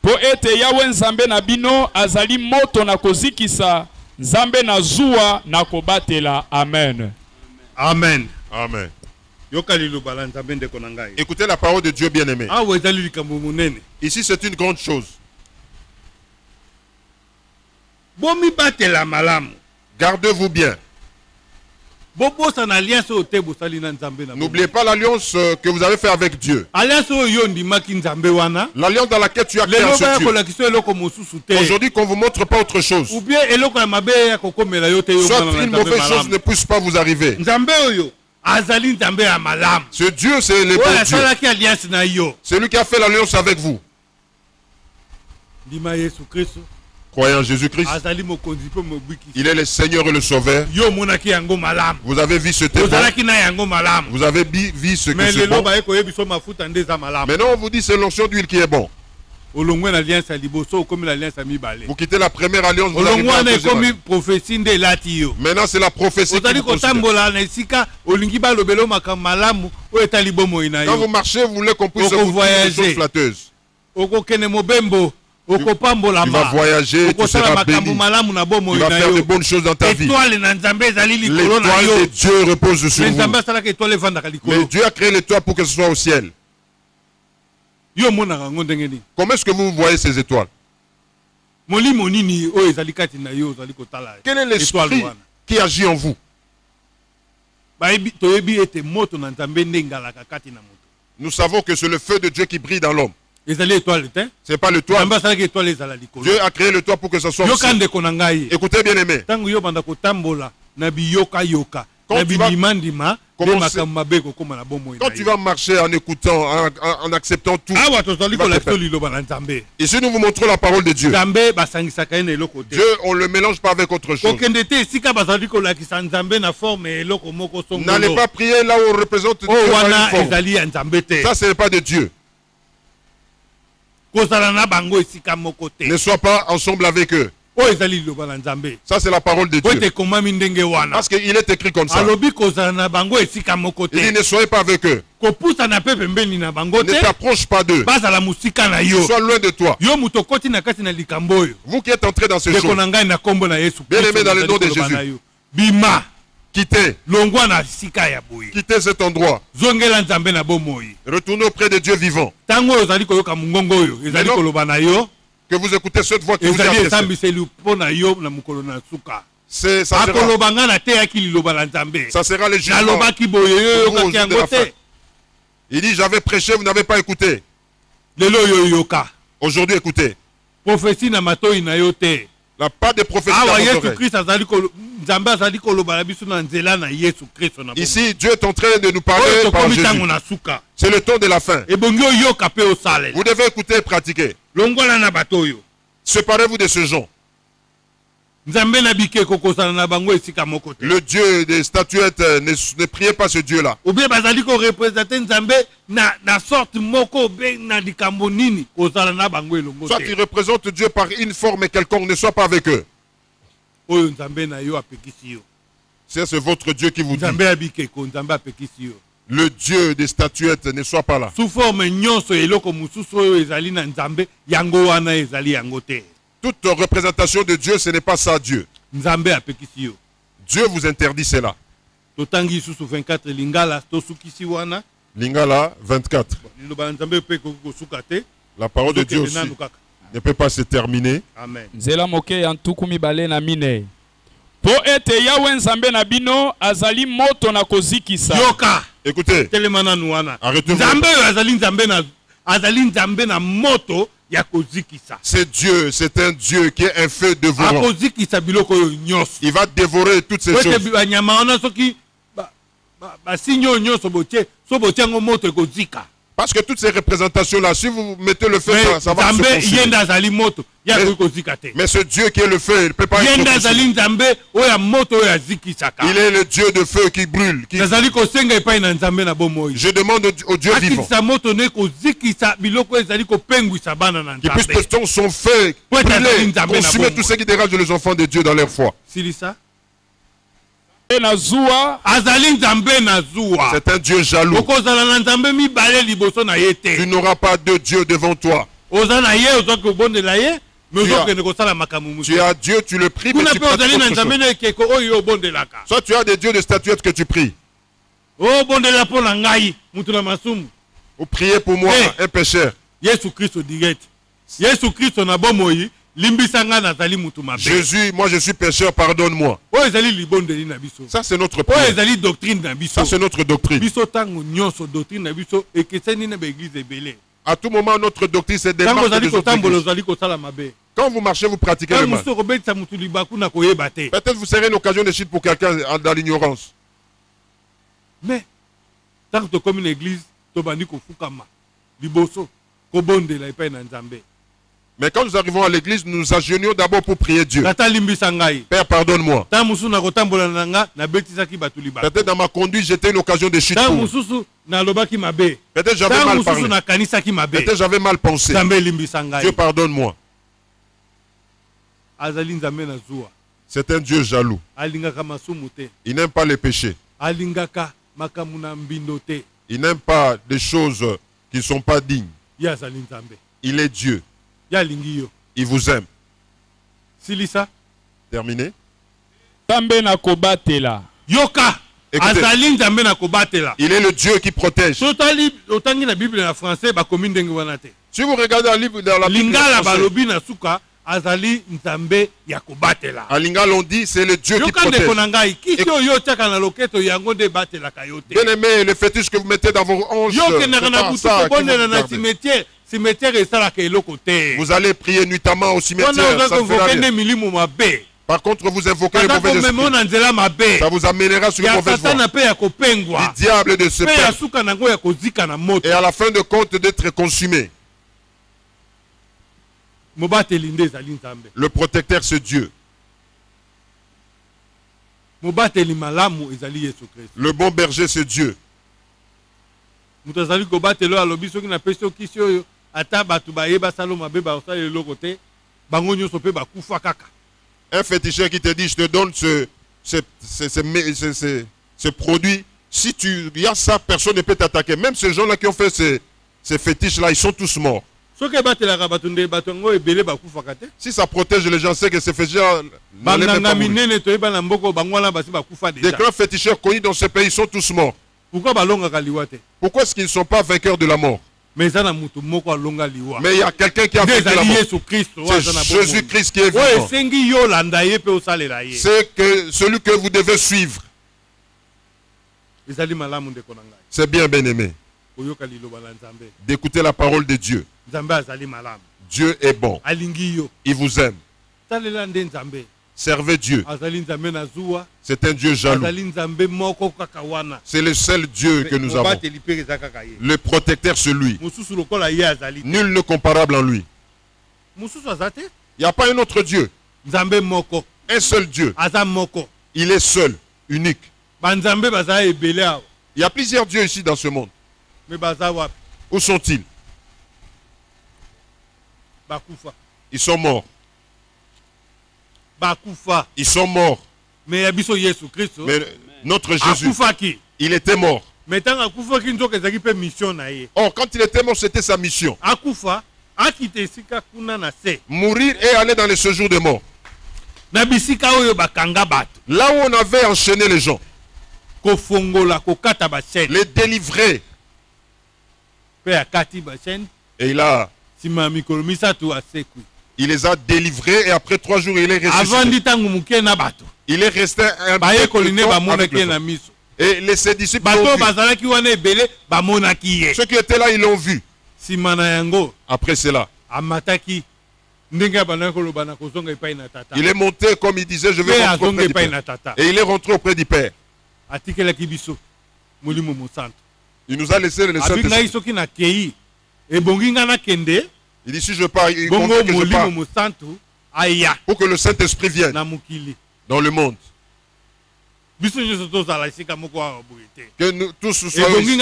Po ete Yawe Nzambe na bino azali moto na kozikisa, Nzambe na zuwa na kobatela. Amen. Amen. Amen. Écoutez la parole de Dieu bien-aimé. Ici c'est une grande chose. Gardez-vous bien. N'oubliez pas l'alliance que vous avez fait avec Dieu. L'alliance dans laquelle tu as créé ce Dieu. Aujourd'hui qu'on ne vous montre pas autre chose. Soit une mauvaise chose ne puisse pas vous arriver. Ce Dieu, c'est le bon Dieu. C'est lui qui a fait l'alliance avec vous. Croyez en Jésus-Christ. Il est le Seigneur et le Sauveur. Vous avez vu ce témoin. Vous avez vu ce qui est bon. Maintenant on vous dit c'est l'onction d'huile qui est bon. Vous quittez la première alliance, vous arrivez à la deuxième alliance. Maintenant, c'est la prophétie qui vous considère. Quand vous marchez, vous voulez qu'on puisse vous dire des choses flatteuses. Tu vas voyager, tu seras béni. Tu vas faire de bonnes choses dans ta vie. L'étoile de Dieu repose sur vous. Mais Dieu a créé l'étoile pour que ce soit au ciel. Comment est-ce que vous voyez ces étoiles? Quel est l'esprit qui agit en vous? Nous savons que c'est le feu de Dieu qui brille dans l'homme. Ce n'est pas l'étoile. Dieu a créé l'étoile pour que ce soit au ciel. Écoutez bien aimé. Quand tu vas marcher en écoutant, en acceptant tout, ici nous vous montrons la parole de Dieu. Dieu, on ne le mélange pas avec autre chose. N'allez pas prier là où on représente Dieu. Ça, ce n'est pas de Dieu. Ne sois pas ensemble avec eux. Ça, c'est la parole de Dieu. Parce qu'il est écrit comme ça. Il dit ne soyez pas avec eux. Ne t'approche pas d'eux. Sois loin de toi. Vous qui êtes entrés dans ce jour, bien aimés dans le nom de Jésus, quittez cet endroit. Retournez auprès de Dieu vivant. Que vous écoutez cette voix qui vous adresse. Ça sera le jugement. Il dit j'avais prêché, vous n'avez pas écouté. Aujourd'hui écoutez. La part de prophétie dans vos oreilles. Ici, Dieu est en train de nous parler par Jésus. C'est le temps de la fin. Vous devez écouter et pratiquer. Séparez-vous de ce genre. Le Dieu des statuettes, ne priez pas ce Dieu-là. Soit qui représente Dieu par une forme quelconque, ne soit pas avec eux. C'est votre Dieu qui vous dit. Le Dieu des statuettes ne soit pas là. Sous forme toute représentation de Dieu, ce n'est pas ça Dieu. Dieu vous interdit cela. Lingala 24. La parole de Dieu aussi ne peut pas se terminer. Amen. Po ete yawe nzambe na bino azali moto na kozikisa. Yoka. Écoutez. C'est Dieu, c'est un Dieu qui est un feu dévorant. Il va dévorer toutes ces choses. Parce que toutes ces représentations-là, si vous mettez le feu, ça va se consumer. Mais ce Dieu qui est le feu, il ne peut pas être consumé. Il est le Dieu de feu qui brûle. Je demande au Dieu vivant qu'il puisse porter son feu, brûler, consumer tout ce qui dérange les enfants de Dieu dans leur foi. C'est un Dieu jaloux. Tu n'auras pas de Dieu devant toi. Tu as Dieu, tu le pries, mais tu pratiques autre chose. Soit tu as des dieux de statuettes que tu pries. Vous priez pour moi, un Pécheur. Jésus, moi je suis pécheur, pardonne-moi. Ça c'est notre prière. Ça c'est notre doctrine. À tout moment, notre doctrine c'est des marques des autres églises. Quand vous marchez, vous pratiquez le mal. Peut-être vous serez une occasion de chute pour quelqu'un dans l'ignorance. Mais, tant que comme une église, mais quand nous arrivons à l'église, nous nous agenouillons d'abord pour prier Dieu. Père, pardonne-moi. Peut-être dans ma conduite, j'étais une occasion de chute. Peut-être j'avais mal parlé. Peut-être j'avais mal pensé. Dieu pardonne-moi. C'est un Dieu jaloux. Il n'aime pas les péchés. Il n'aime pas des choses qui ne sont pas dignes. Il est Dieu. Il vous aime. Terminé. Yoka. Écoutez, il est le Dieu qui protège. Si vous regardez un livre dans la Bible à Lingala, on dit c'est le Dieu qui protège. Bien aimé, le fétiche que vous mettez dans vos hanches, vous allez prier nuitamment au cimetière. Ça ne fera rien. Par contre, vous invoquez le mauvais esprit. Ça vous amènera sur le mauvais voie. Du diable de ce peuple. Et à la fin de compte d'être consumé. Le protecteur, c'est Dieu. Le bon berger, c'est Dieu. Un féticheur qui te dit, je te donne ce produit. Si il y a ça, personne ne peut t'attaquer. Même ces gens-là qui ont fait ces fétiches-là, ils sont tous morts. Si ça protège les gens, c'est que ces féticheurs... Des grands féticheurs connus dans ce pays sont tous morts. Pourquoi est-ce qu'ils ne sont pas vainqueurs de la mort? Mais il y a quelqu'un qui a vaincu la mort. C'est Jésus-Christ qui est vivant. C'est celui que vous devez suivre. C'est bien, bien-aimé, d'écouter la parole de Dieu. Dieu est bon. Il vous aime. Servez Dieu. C'est un Dieu jaloux. C'est le seul Dieu que nous avons. Le protecteur, c'est lui. Nul ne comparable en lui. Il n'y a pas un autre Dieu. Un seul Dieu. Il est seul, unique. Il y a plusieurs dieux ici dans ce monde. Où sont-ils? Ils sont morts. Ils sont morts. Mais notre Jésus, il était mort. Or, quand il était mort, c'était sa mission. Mourir et aller dans les séjours de mort. Là où on avait enchaîné les gens. Les délivrer. Et il les a délivrés et après 3 jours, il est ressuscité. Il est resté un peu avec le et les ses disciples l'ont vu. Ceux qui étaient là, ils l'ont vu. Après cela, il est monté comme il disait, je vais rentrer auprès du Père. Et il est rentré auprès du Père. Il nous a laissé le Saint-Esprit. Il dit si je pars, il comprend que je pars pour que le Saint-Esprit vienne dans le monde. Que nous tous soyons ici.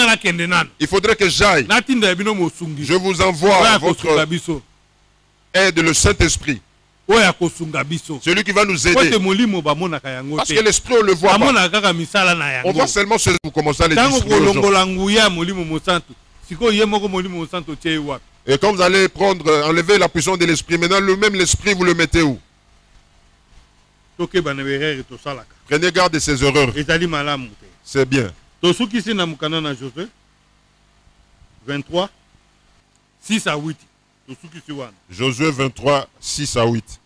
Il faudrait que j'aille. Je vous envoie votre aide, le Saint-Esprit. Celui qui va nous aider. Parce que l'Esprit, on le voit pas. On voit seulement ce que vous commencez à les distribuer. Et quand vous allez enlever la puissance de l'Esprit, maintenant le même l'Esprit, vous le mettez où? Prenez garde de ces erreurs. C'est bien. Josué 23, 6 à 8.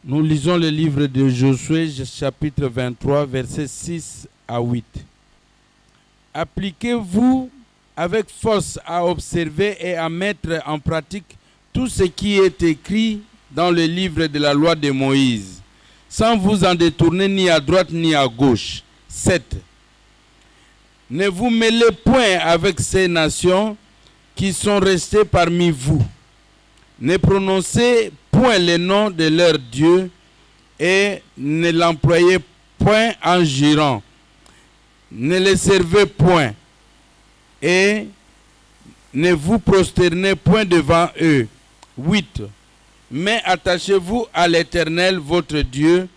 Nous lisons le livre de Josué, chapitre 23, versets 6 à 8. Appliquez-vous avec force à observer et à mettre en pratique tout ce qui est écrit dans le livre de la loi de Moïse, sans vous en détourner ni à droite ni à gauche. 7. Ne vous mêlez point avec ces nations qui sont restées parmi vous. Ne prononcez point le nom de leur Dieu et ne l'employez point en jurant. Ne les servez point et ne vous prosternez point devant eux. 8. Mais attachez-vous à l'Éternel votre Dieu,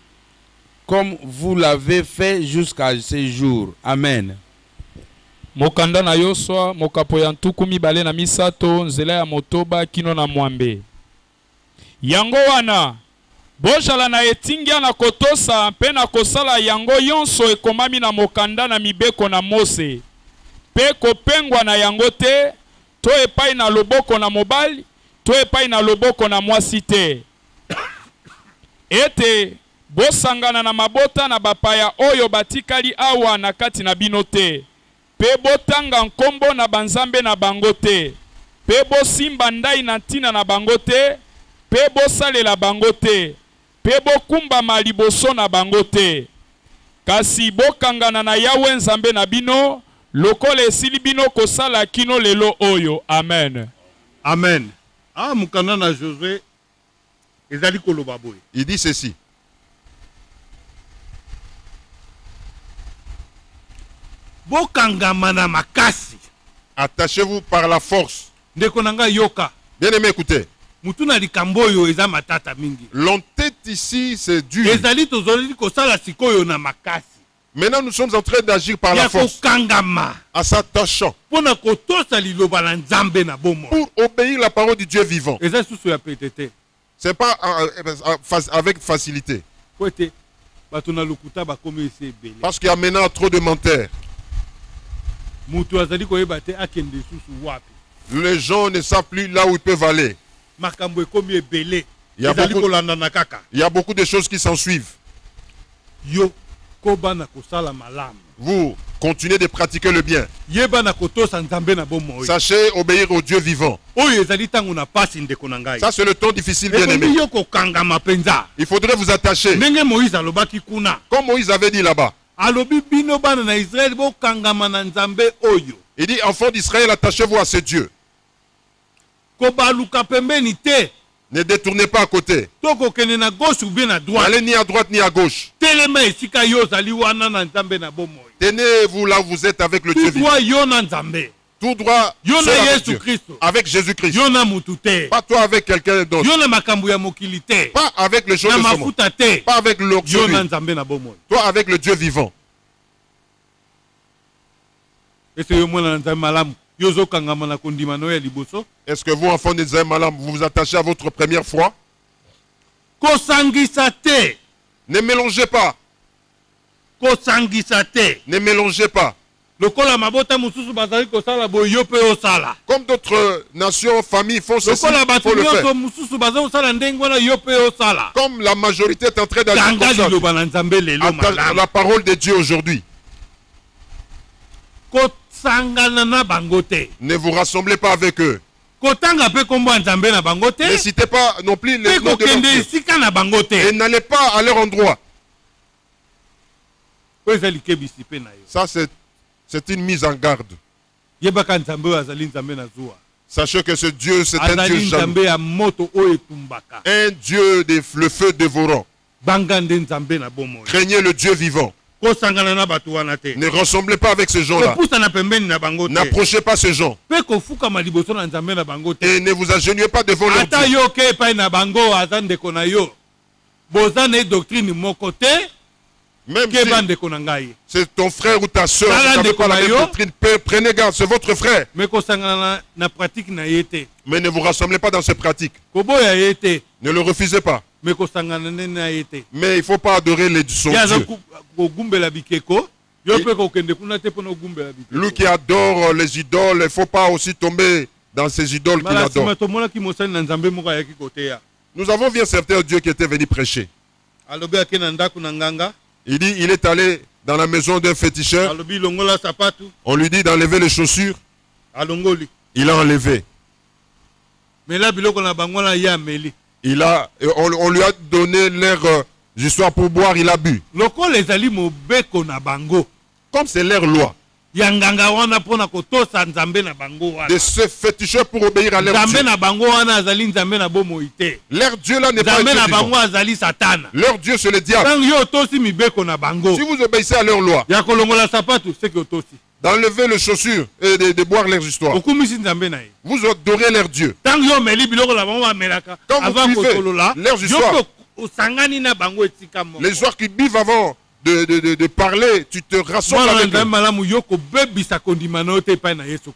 comme vous l'avez fait jusqu'à ce jour. Amen. Mokanda na yoswa mokapo ya ntuku mibale na misato nzela ya motoba kino na mwambe. Yango wana bojala na etingia na kotosa mpe na kosala yango yonso ekomami na mokanda na mibeko na Mose. Pe kopengwa na yango te, to epai na loboko na mobali, to epai na loboko na mwasi te. Ete bosangana na mabota na bapaya oyo batikali awa na kati na bino te. Pe botanga nkombo na banzambe na bango te. Pe bosimba ndai na ntina na bango te. Pe bosalela bango te. Pe bokumba maliboso na bango te. Kasi bokangana na Yawe nzambe na bino, lokola esili bino kosala kino lelo oyo. Amen. Amen. Ah, mukanda na Josué ezali koloba boye. Il dit ceci. Bokangama na makasi. Attachez-vous par la force. Ndeko nanga yoka. Bien aimé, écoutez. Mutuna likamboyo eza matata mingi. L'entête ici, c'est dur. Ezali tozoli kosala sikoyo na makasi. Maintenant, nous sommes en train d'agir par la force. En s'attachant. Pour obéir la parole du Dieu vivant. Ce n'est pas avec facilité. Parce qu'il y a maintenant trop de menteurs. Les gens ne savent plus là où ils peuvent aller. Il y a beaucoup de choses qui s'en suivent. Vous continuez de pratiquer le bien. Sachez obéir au Dieu vivant. Ça, c'est le temps difficile, bien aimé. Il faudrait vous attacher. Comme Moïse avait dit là-bas. Il dit, enfants d'Israël, attachez-vous à ce Dieu. Ne détournez pas à côté. N'allez ni à droite ni à gauche. Tenez-vous là où vous êtes avec le Dieu vivant. Tout droit avec Jésus-Christ. Pas toi avec quelqu'un d'autre. Pas avec le choses de ce monde. Pas avec l'orgueil. Toi avec le Dieu vivant. Est-ce que vous, enfants des Malam, vous vous attachez à votre première foi? Ne mélangez pas. Ne mélangez pas. Comme d'autres nations, familles font ceci, il faut le faire. Comme la majorité est en train d'agir comme ça. La parole de Dieu aujourd'hui. Ne vous rassemblez pas avec eux. Ne citez pas non plus les noms de Dieu. Et n'allez pas à leur endroit. Ça, c'est une mise en garde. Sachez que ce Dieu, c'est un Dieu jaloux. Un Dieu de le feu dévorant. Craignez le Dieu vivant. Ne ressemblez pas avec ces gens-là. N'approchez pas ces gens. Et ne vous agenouillez pas devant leur Dieu. Même si c'est ton frère ou ta soeur qui n'avait pas la même doctrine, prenez garde, c'est votre frère. Mais ne vous rassemblez pas dans ces pratiques. Ne le refusez pas. Mais il ne faut pas adorer son Dieu. Lui qui adore les idoles, il ne faut pas aussi tomber dans ces idoles qu'il adore. Nous avons vu un certain Dieu qui était venu prêcher. Il dit, il est allé dans la maison d'un féticheur. On lui dit d'enlever les chaussures. Il a enlevé. On lui a donné leur histoire pour boire, il a bu. Comme c'est leur loi. yanganga wana pona kotosa nzambe na bango wana. De se féticher pour obéir à leur Dieu. Nzambe na bango wana azali nzambe na bomoite. Leur Dieu là n'est pas Nzambe na bango vivant. azali satana. Leur Dieu c'est le diable. Tant yo tosi mibeko na bango. Si vous obéissez à leur loi, ya kolongola sapatu c'est que tosi. D'enlever les chaussures et de boire leurs histoires. Vous adorez leur Dieu. Quand vous buvez leurs histoires, les histoires qu'ils bivent avant de parler, tu te rassembles avec eux.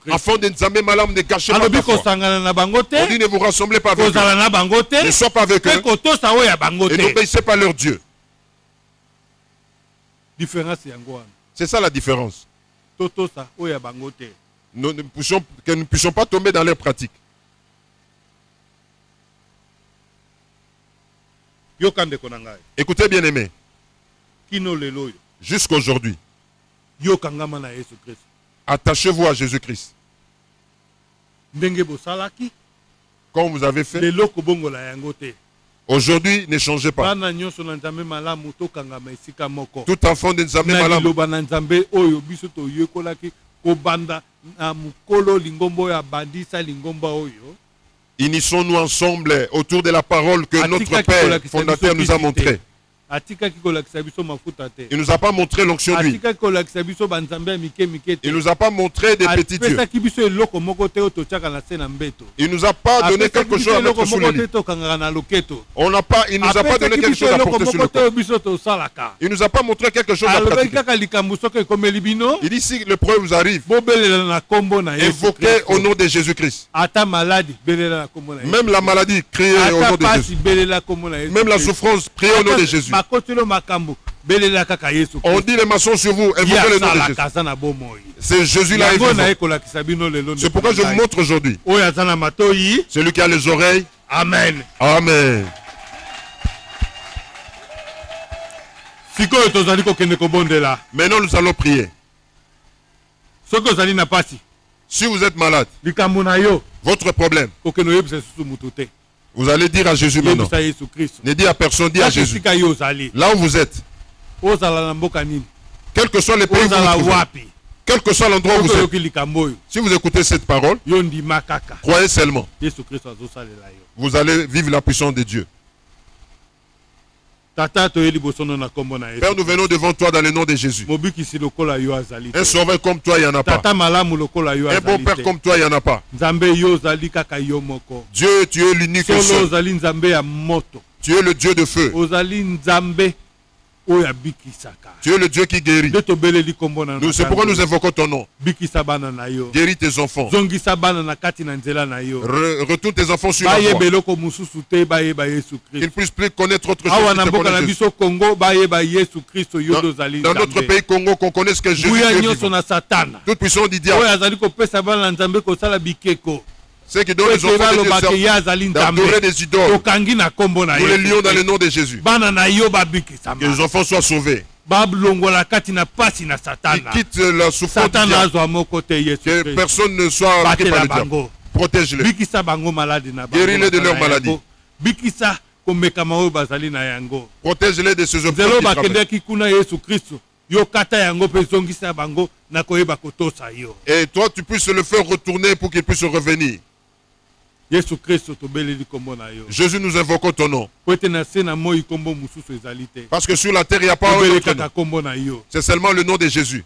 Afin de Nzambe malam ne gâchez pas ta foi. On dit ne vous rassemblez pas avec eux. Ne sois pas avec eux. Et n'obéissez pas leur Dieu. C'est ça la différence. Nous ne puissions pas tomber dans leurs pratiques. Écoutez bien aimé. Jusqu'aujourd'hui, attachez-vous à Jésus-Christ. Comme vous avez fait, aujourd'hui, ne changez pas. Tout enfant de Nzambe malam. Unissons-nous ensemble autour de la parole que notre Père fondateur nous a montrée. Il ne nous a pas montré l'onction d'huile. Il ne nous a pas montré des petits dieux. Il ne nous a pas donné quelque chose à mettre sous le lit. Il ne nous a pas donné quelque chose à porter sur le corps. Il ne nous a pas montré quelque chose à pratiquer. Il dit si le problème vous arrive, évoquez au nom de Jésus-Christ. Même la maladie, criez au nom de Jésus. Même la souffrance, priez au nom de Jésus. On dit les maçons sur vous, invoquez le nom de Jésus. C'est Jésus là. C'est pourquoi je vous montre aujourd'hui. Celui qui a les oreilles. Amen. Amen. Maintenant nous allons prier. Si vous êtes malade, votre problème, vous allez dire à Jésus maintenant. Ne dis à personne, dis à Jésus. Là où vous êtes, quel que soit les pays où vous trouvez, quel que soit l'endroit où vous êtes, si vous écoutez cette parole, croyez seulement. Vous allez vivre la puissance de Dieu. Père, nous venons devant toi dans le nom de Jésus. Un sauveur comme toi, il n'y en a pas. Un bon Père comme toi, il n'y en a pas. Dieu, tu es l'unique seul. Tu es le Dieu de feu. Tu es le Dieu qui guérit. C'est pourquoi nous invoquons ton nom. Guéris tes enfants. Retourne tes enfants sur la voie. Qu'ils puissent plus connaître autre chose. Dans notre pays Congo, qu'on connaisse que Jésus est vivant. Toute puissance du diable. Ceux qui donnent les enfants d'adorer des idoles. Nous les lions dans le nom de Jésus. Que les enfants soient sauvés. Qu'ils quittent la souffrance du diable. Que personne ne soit pris par le diable. Protège-les. Guéris-les de leur maladie. Protège-les de ces objets qui et toi tu puisses le faire retourner pour qu'il puisse revenir. Jésus, nous invoquons ton nom. Parce que sur la terre il n'y a pas autre nom. C'est seulement le nom de Jésus.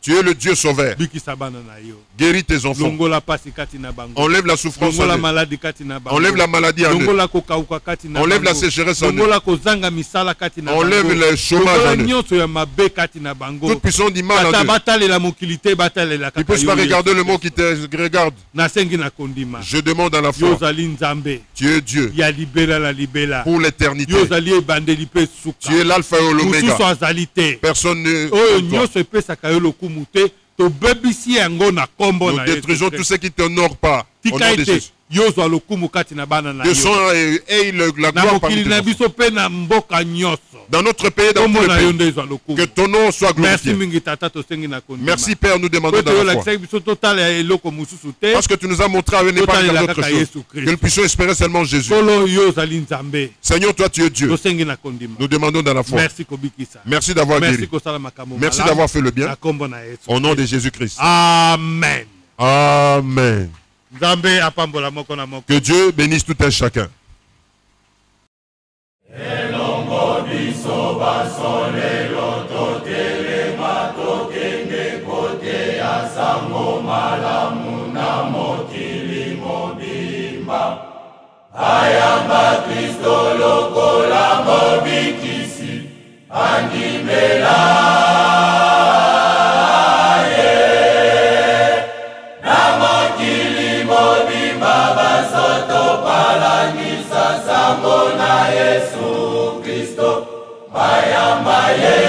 Tu es le Dieu sauveur. Guéris tes enfants. Enlève la souffrance en eux. Enlève la maladie en eux. Enlève la sécheresse en eux. Enlève le chômage en eux. Toute puissance du mal en eux. Ils ne peuvent pas regarder le mot qui te regarde. Je demande à la foi. Tu es Dieu. Pour l'éternité. Tu es l'alpha et l'oméga. Personne ne... Nous détruisons tout ce qui ne t'honore pas. Au nom de Jésus. De sang et la gloire parmi tes enfants. dans notre pays, dans tous les pays. Que ton nom soit glorifié. Merci Père, nous demandons dans la foi. Parce que tu nous as montré à venir par d'autres choses. Que nous puissions espérer seulement Jésus. Seigneur, toi tu es Dieu. Nous demandons dans la foi. Merci d'avoir guéri. Merci d'avoir fait le bien. Au nom de Jésus-Christ. Amen. Amen. Que Dieu bénisse tout un chacun. Ayamba Kristo lokola mobikisi andimela ye na mokili mobimba basoto palangisa sango na Yesu Kristo bayamba ye